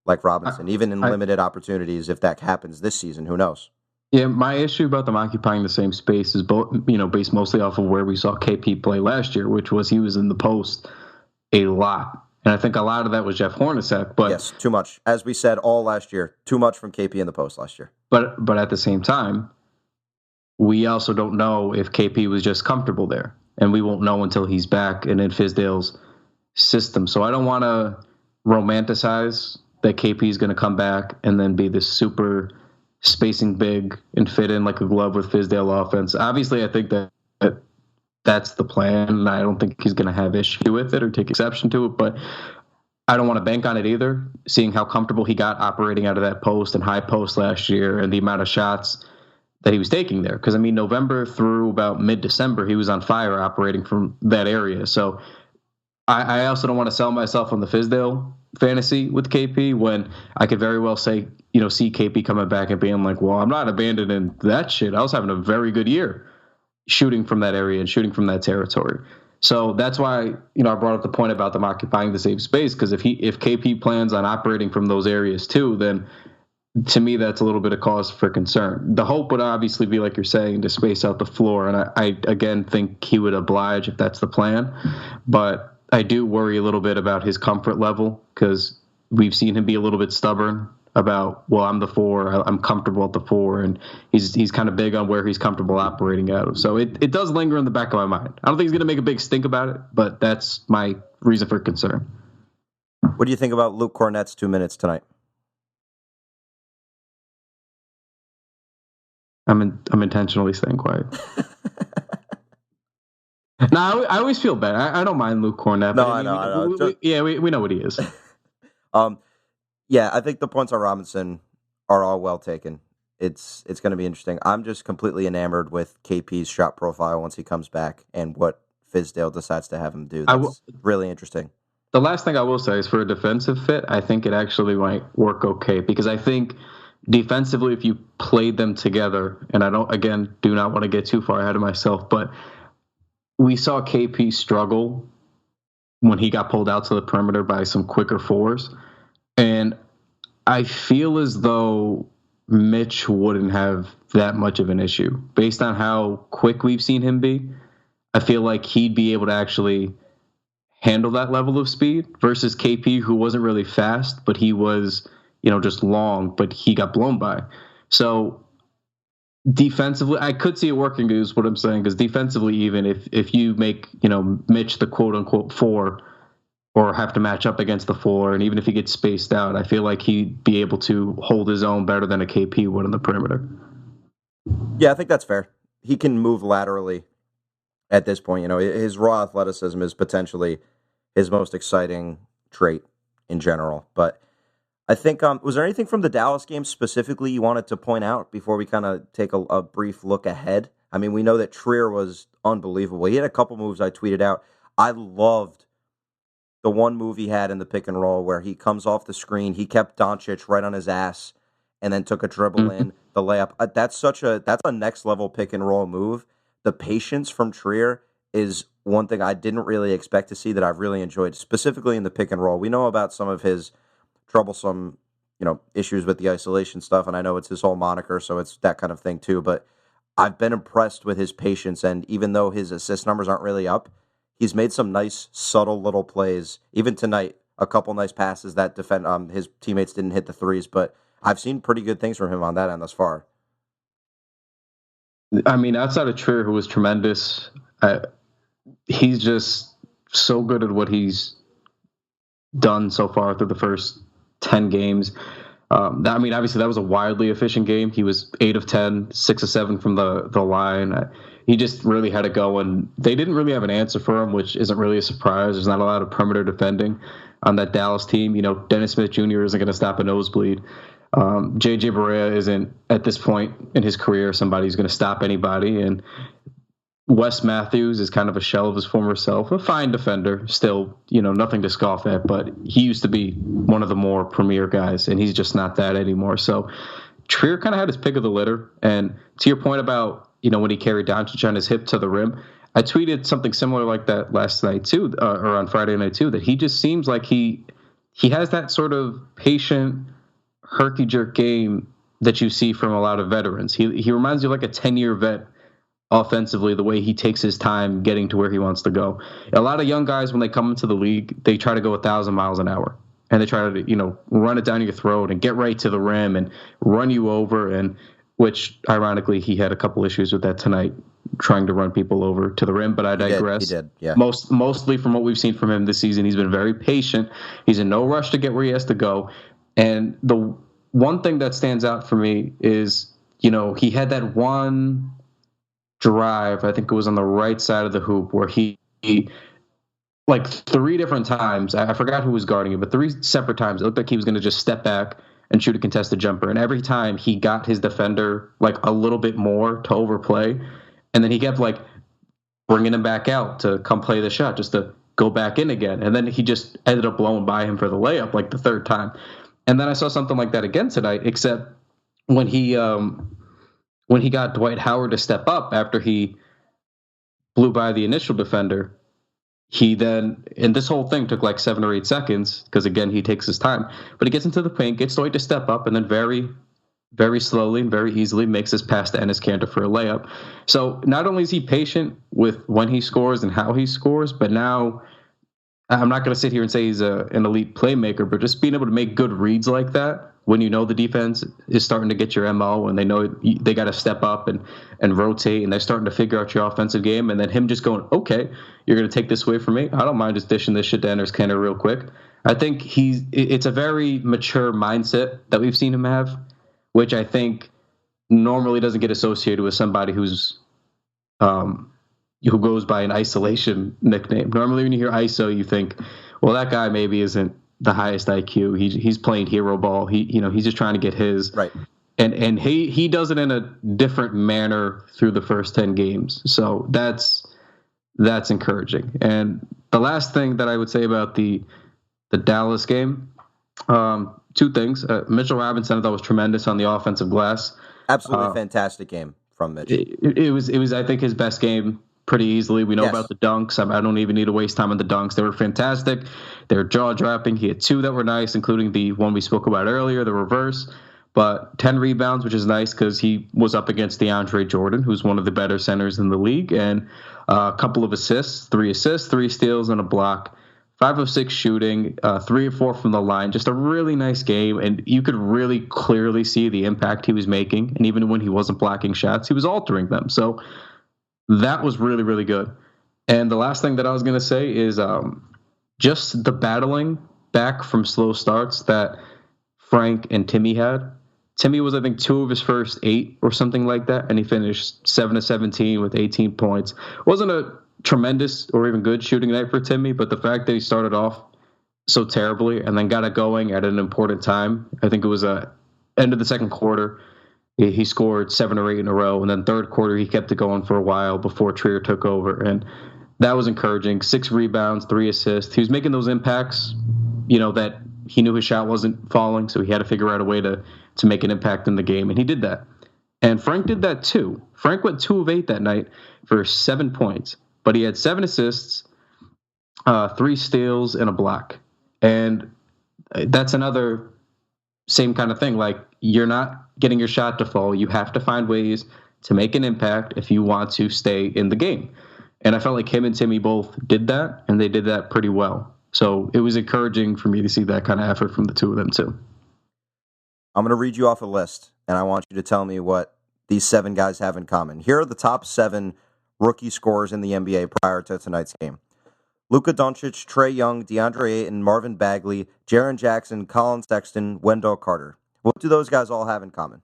like Robinson, even in limited opportunities. If that happens this season, who knows? Yeah, my issue about them occupying the same space is based mostly off of where we saw KP play last year, which was he was in the post a lot. And I think a lot of that was Jeff Hornacek. But yes, too much. As we said all last year, too much from KP in the post last year. But at the same time, we also don't know if KP was just comfortable there. And we won't know until he's back and in Fizdale's system. So I don't want to romanticize that KP is going to come back and then be this super spacing big and fit in like a glove with Fizdale offense. Obviously, I think that's the plan, and I don't think he's going to have issue with it or take exception to it, but I don't want to bank on it either, seeing how comfortable he got operating out of that post and high post last year and the amount of shots that he was taking there. Because, I mean, November through about mid-December, he was on fire operating from that area. So I also don't want to sell myself on the Fizdale fantasy with KP when I could very well say, see KP coming back and being like, well, I'm not abandoning that shit. I was having a very good year shooting from that area and shooting from that territory. So that's why, I brought up the point about them occupying the same space, because if KP plans on operating from those areas too, then to me, that's a little bit of cause for concern. The hope would obviously be, like you're saying, to space out the floor. And I again, think he would oblige if that's the plan. But I do worry a little bit about his comfort level, because we've seen him be a little bit stubborn about, well, I'm the 4, I'm comfortable at the 4, and he's kind of big on where he's comfortable operating out of. So it does linger in the back of my mind. I don't think he's going to make a big stink about it, but that's my reason for concern. What do you think about Luke Cornett's 2 minutes tonight? I'm intentionally staying quiet. No, I always feel bad. I don't mind Luke Cornett. No, I know. We know what he is. Yeah, I think the points on Robinson are all well taken. It's going to be interesting. I'm just completely enamored with KP's shot profile once he comes back and what Fizdale decides to have him do. That's really interesting. The last thing I will say is, for a defensive fit, I think it actually might work okay, because I think defensively, if you played them together, and I do not want to get too far ahead of myself, but we saw KP struggle when he got pulled out to the perimeter by some quicker 4s. And I feel as though Mitch wouldn't have that much of an issue based on how quick we've seen him be. I feel like he'd be able to actually handle that level of speed versus KP, who wasn't really fast, but he was, just long, but he got blown by. So defensively, I could see it working, is what I'm saying, because defensively, even if you make, Mitch the quote unquote 4 or have to match up against the 4, and even if he gets spaced out, I feel like he'd be able to hold his own better than a KP would on the perimeter. Yeah, I think that's fair. He can move laterally at this point. His raw athleticism is potentially his most exciting trait in general. But I think, was there anything from the Dallas game specifically you wanted to point out before we kind of take a brief look ahead? I mean, we know that Trier was unbelievable. He had a couple moves I tweeted out. I loved the one move he had in the pick and roll where he comes off the screen. He kept Doncic right on his ass and then took a dribble in the layup. That's a next level pick and roll move. The patience from Trier is one thing I didn't really expect to see that I've really enjoyed, specifically in the pick and roll. We know about some of his troublesome, issues with the isolation stuff, and I know it's his whole moniker, so it's that kind of thing too. But I've been impressed with his patience, and even though his assist numbers aren't really up, he's made some nice, subtle little plays. Even tonight, a couple nice passes that his teammates didn't hit the threes, but I've seen pretty good things from him on that end thus far. I mean, outside of Trier, who was tremendous, he's just so good at what he's done so far through the first 10 games. Obviously, that was a wildly efficient game. He was 8 of 10, 6 of 7 from the line. He just really had to go, and they didn't really have an answer for him, which isn't really a surprise. There's not a lot of perimeter defending on that Dallas team. Dennis Smith Jr. isn't going to stop a nosebleed. J.J. Barea isn't, at this point in his career, somebody who's going to stop anybody. And Wes Matthews is kind of a shell of his former self, a fine defender, still, nothing to scoff at, but he used to be one of the more premier guys, and he's just not that anymore. So Trier kind of had his pick of the litter. And to your point about, when he carried Doncic on his hip to the rim, I tweeted something similar like that last night too, or on Friday night too, that he just seems like he has that sort of patient, herky-jerk game that you see from a lot of veterans. He reminds you like a 10-year vet offensively, the way he takes his time getting to where he wants to go. A lot of young guys, when they come into the league, they try to go 1,000 miles an hour. And they try to, run it down your throat and get right to the rim and run you over, and which, ironically, he had a couple issues with that tonight, trying to run people over to the rim, but I digress. He did, yeah. Mostly from what we've seen from him this season, he's been very patient. He's in no rush to get where he has to go. And the one thing that stands out for me is, he had that one drive, I think it was on the right side of the hoop, where he like 3 different times, I forgot who was guarding it, but 3 separate times, it looked like he was going to just step back and shoot a contested jumper. And every time he got his defender like a little bit more to overplay. And then he kept like bringing him back out to come play the shot just to go back in again. And then he just ended up blowing by him for the layup like the 3rd time. And then I saw something like that again tonight, except when he got Dwight Howard to step up after he blew by the initial defender, he then, and this whole thing took like 7 or 8 seconds because, again, he takes his time. But he gets into the paint, gets Dwight to step up, and then very, very slowly and very easily makes his pass to Enes Kanter for a layup. So not only is he patient with when he scores and how he scores, but now I'm not going to sit here and say he's an elite playmaker, but just being able to make good reads like that when you know the defense is starting to get your MO and they know they got to step up and rotate and they're starting to figure out your offensive game, and then him just going, okay, you're going to take this away from me? I don't mind just dishing this shit to Enes Kanter real quick. I think it's a very mature mindset that we've seen him have, which I think normally doesn't get associated with somebody who goes by an isolation nickname. Normally when you hear ISO, you think, well, that guy maybe isn't the highest IQ. He's playing hero ball. He's just trying to get his. Right. And he does it in a different manner through the first 10 games. So that's encouraging. And the last thing that I would say about the Dallas game, 2 things. Mitchell Robinson, I thought, was tremendous on the offensive glass. Absolutely fantastic game from Mitch. It was I think his best game pretty easily. We know Yes. about the dunks. I don't even need to waste time on the dunks. They were fantastic. They were jaw-dropping. He had 2 that were nice, including the one we spoke about earlier, the reverse. But 10 rebounds, which is nice because he was up against DeAndre Jordan, who's one of the better centers in the league, and a couple of assists, 3 steals, and a block. 5 of 6 shooting, 3 or 4 from the line. Just a really nice game, and you could really clearly see the impact he was making. And even when he wasn't blocking shots, he was altering them. So that was really, really good. And the last thing that I was going to say is just the battling back from slow starts that Frank and Timmy had. Timmy was, I think, 2 of his first 8 or something like that, and he finished 7 of 17 with 18 points. Wasn't a tremendous or even good shooting night for Timmy, but the fact that he started off so terribly and then got it going at an important time. I think it was end of the second quarter. He scored 7 or 8 in a row, and then third quarter he kept it going for a while before Trier took over, and that was encouraging. 6 rebounds, 3 assists. He was making those impacts, that he knew his shot wasn't falling, so he had to figure out a way to make an impact in the game, and he did that. And Frank did that too. Frank went 2 of 8 that night for 7 points, but he had 7 assists, 3 steals, and a block. And that's another same kind of thing. Like, you're not getting your shot to fall. You have to find ways to make an impact if you want to stay in the game. And I felt like him and Timmy both did that, and they did that pretty well. So it was encouraging for me to see that kind of effort from the 2 of them too. I'm going to read you off a list, and I want you to tell me what these 7 guys have in common. Here are the top 7 rookie scorers in the NBA prior to tonight's game. Luka Doncic, Trae Young, DeAndre Ayton, Marvin Bagley, Jaren Jackson, Colin Sexton, Wendell Carter. What do those guys all have in common?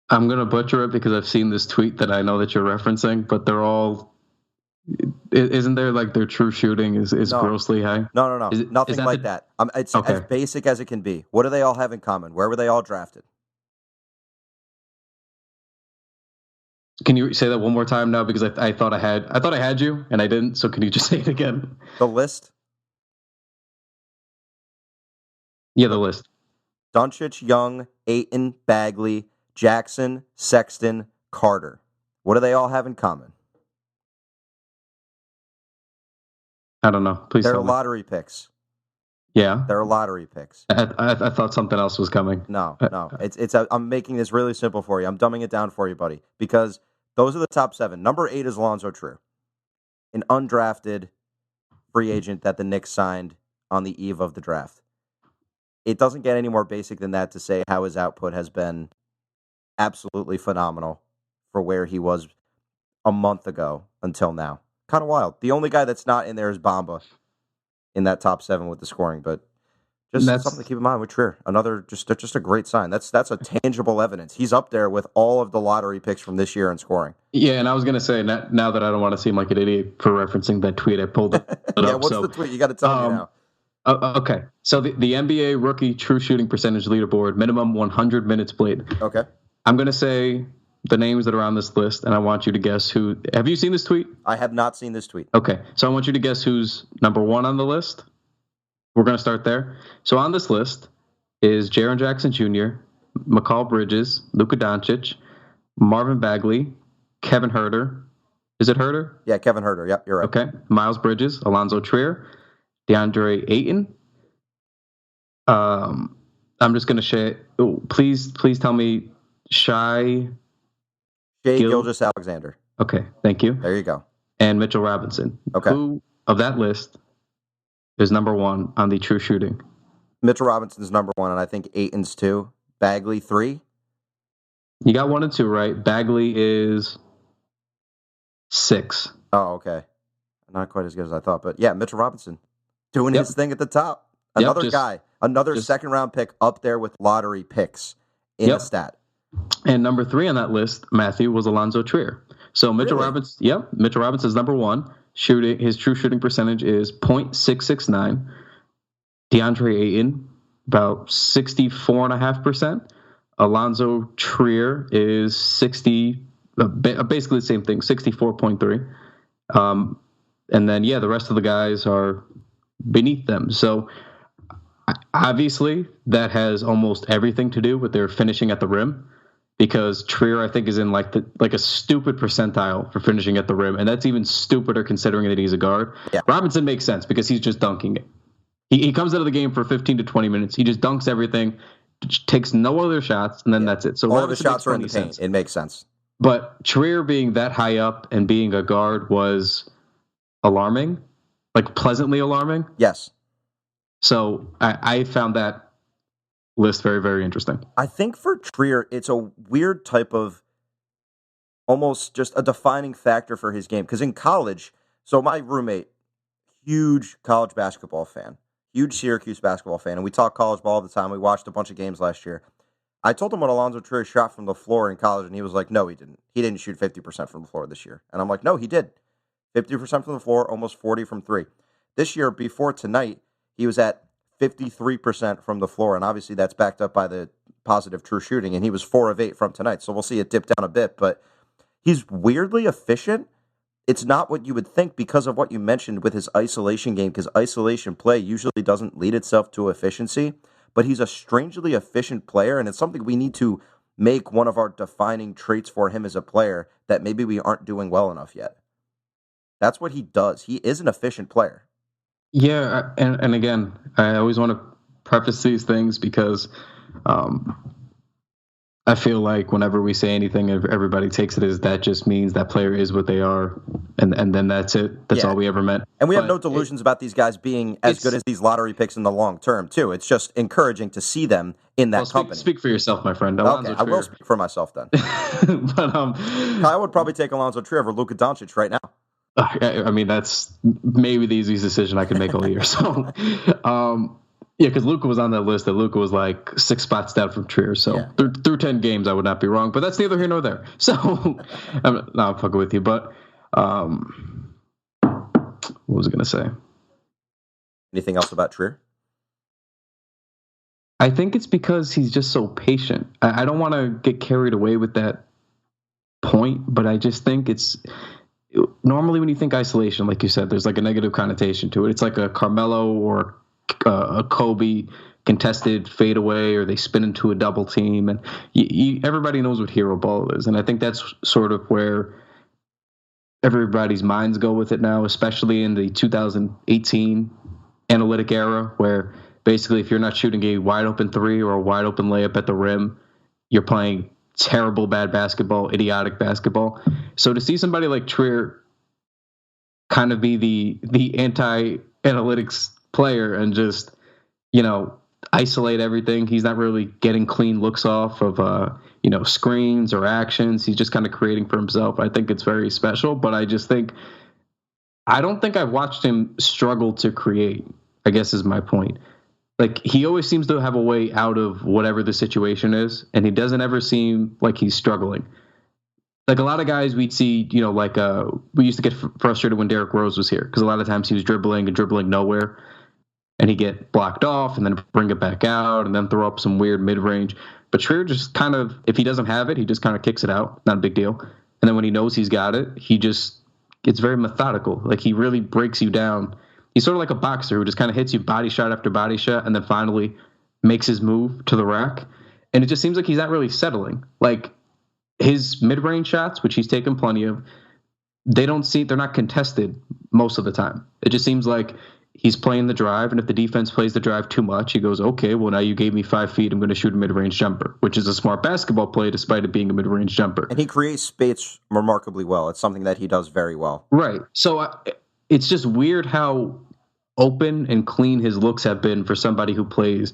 I'm going to butcher it because I've seen this tweet that I know that you're referencing, but they're all... Isn't there like their true shooting is No. grossly high? No. Nothing like that. It's Okay. as basic as it can be. What do they all have in common? Where were they all drafted? Can you say that one more time now? Because I thought I had you and I didn't. So can you just say it again? The list? Yeah, the list. Doncic, Young, Ayton, Bagley, Jackson, Sexton, Carter. What do they all have in common? I don't know. Please They're tell me. lottery picks. Yeah. They're lottery picks. I thought something else was coming. No. I'm making this really simple for you. I'm dumbing it down for you, buddy, because those are the top 7. Number 8 is Allonzo Trier, an undrafted free agent that the Knicks signed on the eve of the draft. It doesn't get any more basic than that to say how his output has been absolutely phenomenal for where he was a month ago until now. Kind of wild. The only guy that's not in there is Bamba in that top 7 with the scoring, but just something to keep in mind with Trier. Another just a great sign. That's a tangible evidence. He's up there with all of the lottery picks from this year in scoring. Yeah, and I was going to say, now that I don't want to seem like an idiot for referencing that tweet, I pulled it up. What's the tweet? You got to tell me now. Okay, so the NBA rookie true shooting percentage leaderboard, minimum 100 minutes played. Okay. I'm going to say the names that are on this list, and I want you to guess who. Have you seen this tweet? I have not seen this tweet. Okay, so I want you to guess who's number 1 on the list. We're going to start there. So on this list is Jaren Jackson Jr., McCall Bridges, Luka Doncic, Marvin Bagley, Kevin Huerter. Is it Huerter? Yeah, Kevin Huerter. Yep, you're right. Okay. Miles Bridges, Allonzo Trier, DeAndre Ayton. I'm just going to share. Oh, please tell me Shai Gilgeous-Alexander. Okay, thank you. There you go. And Mitchell Robinson. Okay. Who of that list is number 1 on the true shooting? Mitchell Robinson's number 1, and I think Ayton's 2. Bagley 3. You got 1 and 2 right. Bagley is 6. Oh, okay. Not quite as good as I thought, but yeah, Mitchell Robinson doing his thing at the top. Another guy, another second-round pick up there with lottery picks in a stat. And number 3 on that list, Matthew, was Allonzo Trier. So Mitchell Robinson, Mitchell Robinson's number 1. His true shooting percentage is .669. DeAndre Ayton, about 64.5%. Allonzo Trier is 60, basically the same thing, 64.3. And then, the rest of the guys are beneath them. So obviously that has almost everything to do with their finishing at the rim. because Trier, I think, is in like a stupid percentile for finishing at the rim, and that's even stupider considering that he's a guard. Yeah. Robinson makes sense because he's just dunking it. He comes out of the game for 15 to 20 minutes. He just dunks everything, takes no other shots, and then that's it. So all Robinson the shots are in the makes paint. sense. It makes sense. But Trier being that high up and being a guard was alarming, like pleasantly alarming. Yes. So I found that list very, very interesting. I think for Trier, it's a weird type of almost just a defining factor for his game. Because in college, so my roommate, huge college basketball fan, huge Syracuse basketball fan, and we talk college ball all the time. We watched a bunch of games last year. I told him what Allonzo Trier shot from the floor in college, and he was like, no, he didn't. He didn't shoot 50% from the floor this year. And I'm like, no, he did. 50% from the floor, almost 40 from three. This year, before tonight, he was at 53% from the floor, and obviously that's backed up by the positive true shooting, and he was 4 of 8 from tonight, so we'll see it dip down a bit, but he's weirdly efficient. It's not what you would think because of what you mentioned with his isolation game, because isolation play usually doesn't lead itself to efficiency, but he's a strangely efficient player, and it's something we need to make one of our defining traits for him as a player that maybe we aren't doing well enough yet. That's what he does. He is an efficient player. Yeah, and again, I always want to preface these things because I feel like whenever we say anything, everybody takes it as that just means that player is what they are, and then that's it. That's all we ever meant. And we have no delusions about these guys being as good as these lottery picks in the long term, too. It's just encouraging to see them in that company. Speak for yourself, my friend. Okay, I will speak for myself then. But Kyle would probably take Allonzo Trier over Luka Doncic right now. I mean, that's maybe the easiest decision I can make all year. So, yeah, because Luka was on that list. That Luka was like 6 spots down from Trier. So through 10 games, I would not be wrong. But that's neither here nor there. So, I'm fucking with you. But what was I going to say? Anything else about Trier? I think it's because he's just so patient. I don't want to get carried away with that point, but I just think it's... Normally, when you think isolation, like you said, there's like a negative connotation to it. It's like a Carmelo or a Kobe contested fadeaway, or they spin into a double team, and everybody knows what hero ball is. And I think that's sort of where everybody's minds go with it now, especially in the 2018 analytic era, where basically if you're not shooting a wide open three or a wide open layup at the rim, you're playing terrible, bad basketball, idiotic basketball. So to see somebody like Trier kind of be the anti-analytics player and just, isolate everything. He's not really getting clean looks off of, screens or actions. He's just kind of creating for himself. I think it's very special, but I don't think I've watched him struggle to create, I guess is my point. Like, he always seems to have a way out of whatever the situation is, and he doesn't ever seem like he's struggling. Like, a lot of guys we'd see, we used to get frustrated when Derrick Rose was here, because a lot of times he was dribbling nowhere, and he'd get blocked off, and then bring it back out, and then throw up some weird mid-range. But Trier just kind of, if he doesn't have it, he just kind of kicks it out. Not a big deal. And then when he knows he's got it, it's very methodical. Like, he really breaks you down. He's sort of like a boxer who just kind of hits you body shot after body shot and then finally makes his move to the rack. And it just seems like he's not really settling. Like, his mid-range shots, which he's taken plenty of, they're not contested most of the time. It just seems like he's playing the drive, and if the defense plays the drive too much, he goes, okay, well, now you gave me 5 feet, I'm going to shoot a mid-range jumper, which is a smart basketball play despite it being a mid-range jumper. And he creates space remarkably well. It's something that he does very well. Right. So it's just weird how open and clean his looks have been for somebody who plays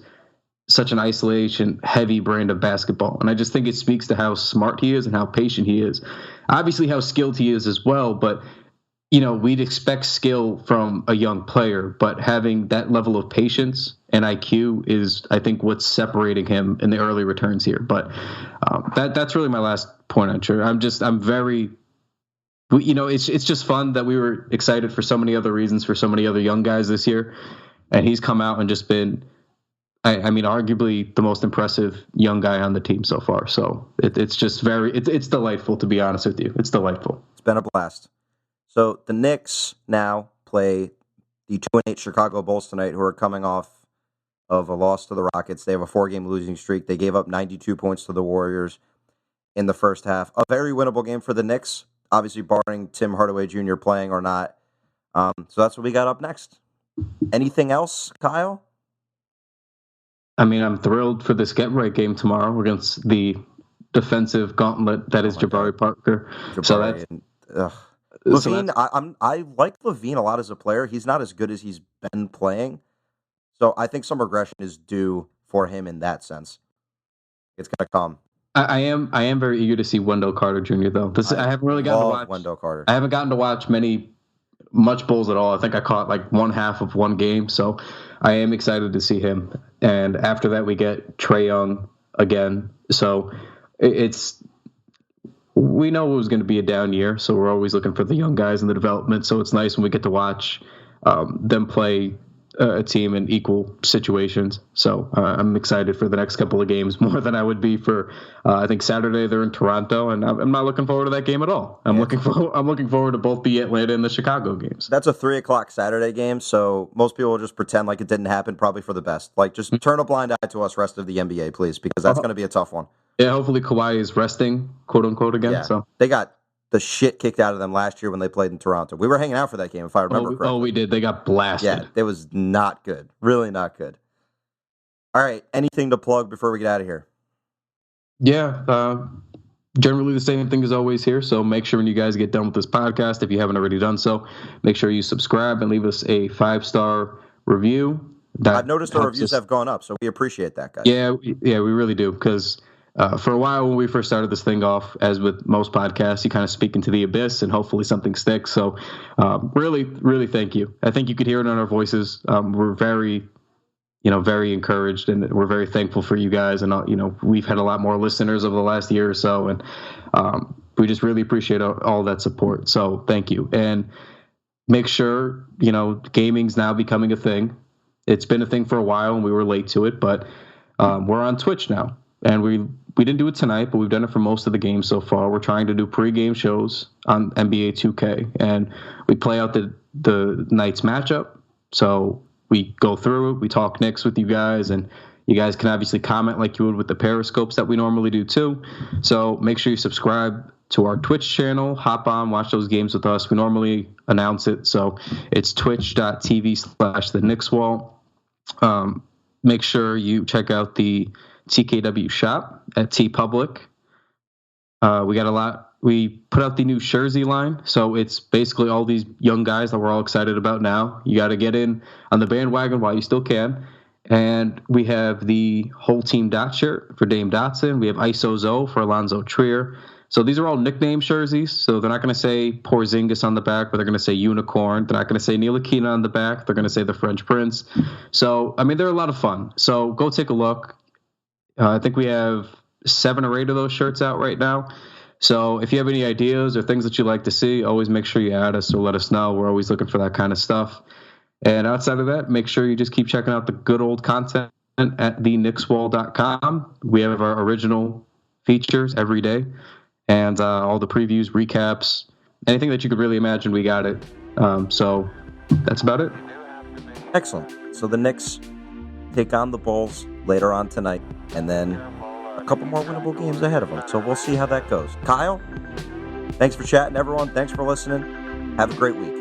such an isolation-heavy brand of basketball. And I just think it speaks to how smart he is and how patient he is. Obviously, how skilled he is as well, but, we'd expect skill from a young player, but having that level of patience and IQ is, I think, what's separating him in the early returns here. But that's really my last point on Trier. I'm very... it's just fun that we were excited for so many other reasons for so many other young guys this year. And he's come out and just been, I mean, arguably the most impressive young guy on the team so far. So it's just it's delightful, to be honest with you. It's delightful. It's been a blast. So the Knicks now play the 2-8 Chicago Bulls tonight, who are coming off of a loss to the Rockets. They have a 4-game losing streak. They gave up 92 points to the Warriors. in the first half. A very winnable game for the Knicks, obviously barring Tim Hardaway Jr. playing or not. So that's what we got up next. Anything else, Kyle? I mean, I'm thrilled for this get-right game tomorrow against the defensive gauntlet that is Jabari Parker. So that's... LaVine, I like LaVine a lot as a player. He's not as good as he's been playing. So I think some regression is due for him in that sense. It's going to come. I am very eager to see Wendell Carter Jr. though. I haven't really gotten to watch Wendell Carter. I haven't gotten to watch much Bulls at all. I think I caught like one half of one game, so I am excited to see him. And after that, we get Trae Young again. So we know it was going to be a down year, so we're always looking for the young guys in the development. So it's nice when we get to watch them play a team in equal situations. So I'm excited for the next couple of games more than I would be for I think Saturday they're in Toronto, and I'm not looking forward to that game at all. I'm looking forward to both the Atlanta and the Chicago games. That's a 3:00 Saturday game, so most people will just pretend like it didn't happen, probably for the best. Like, just turn a blind eye to us, rest of the NBA, please, because that's going to be a tough one. Yeah, hopefully Kawhi is resting, quote unquote, again. Yeah. So they got the shit kicked out of them last year when they played in Toronto. We were hanging out for that game, if I remember correctly. Oh, we did. They got blasted. Yeah, it was not good. Really not good. All right, anything to plug before we get out of here? Yeah, generally the same thing as always here. So make sure when you guys get done with this podcast, if you haven't already done so, make sure you subscribe and leave us a 5-star review. I've noticed our reviews have gone up, so we appreciate that, guys. Yeah, we really do, because for a while when we first started this thing off, as with most podcasts, you kind of speak into the abyss and hopefully something sticks. So really, really thank you. I think you could hear it in our voices. We're very encouraged, and we're very thankful for you guys. And, we've had a lot more listeners over the last year or so, and we just really appreciate all that support. So thank you. And make sure, gaming's now becoming a thing. It's been a thing for a while, and we were late to it, but we're on Twitch now. And we didn't do it tonight, but we've done it for most of the games so far. We're trying to do pregame shows on NBA 2K, and we play out the night's matchup. So we go through it, we talk Knicks with you guys, and you guys can obviously comment like you would with the Periscopes that we normally do too. So make sure you subscribe to our Twitch channel, hop on, watch those games with us. We normally announce it, so it's twitch.tv/the Knicks Wall. Make sure you check out the TKW shop at TeePublic. We got a lot. We put out the new Jersey line, so it's basically all these young guys that we're all excited about now. You got to get in on the bandwagon while you still can. And we have the whole team dot shirt for Dame Dotson. We have ISO Zo for Allonzo Trier. So these are all nickname jerseys. So they're not going to say Porzingis on the back, but they're going to say Unicorn. They're not going to say Ntilikina on the back. They're going to say the French Prince. So, they're a lot of fun. So go take a look. I think we have 7 or 8 of those shirts out right now. So if you have any ideas or things that you'd like to see, always make sure you add us or let us know. We're always looking for that kind of stuff. And outside of that, make sure you just keep checking out the good old content at theknickswall.com. We have our original features every day, and all the previews, recaps, anything that you could really imagine, we got it. So that's about it. Excellent. So the Knicks take on the Bulls later on tonight, and then a couple more winnable games ahead of them. So we'll see how that goes. Kyle, thanks for chatting, everyone. Thanks for listening. Have a great week.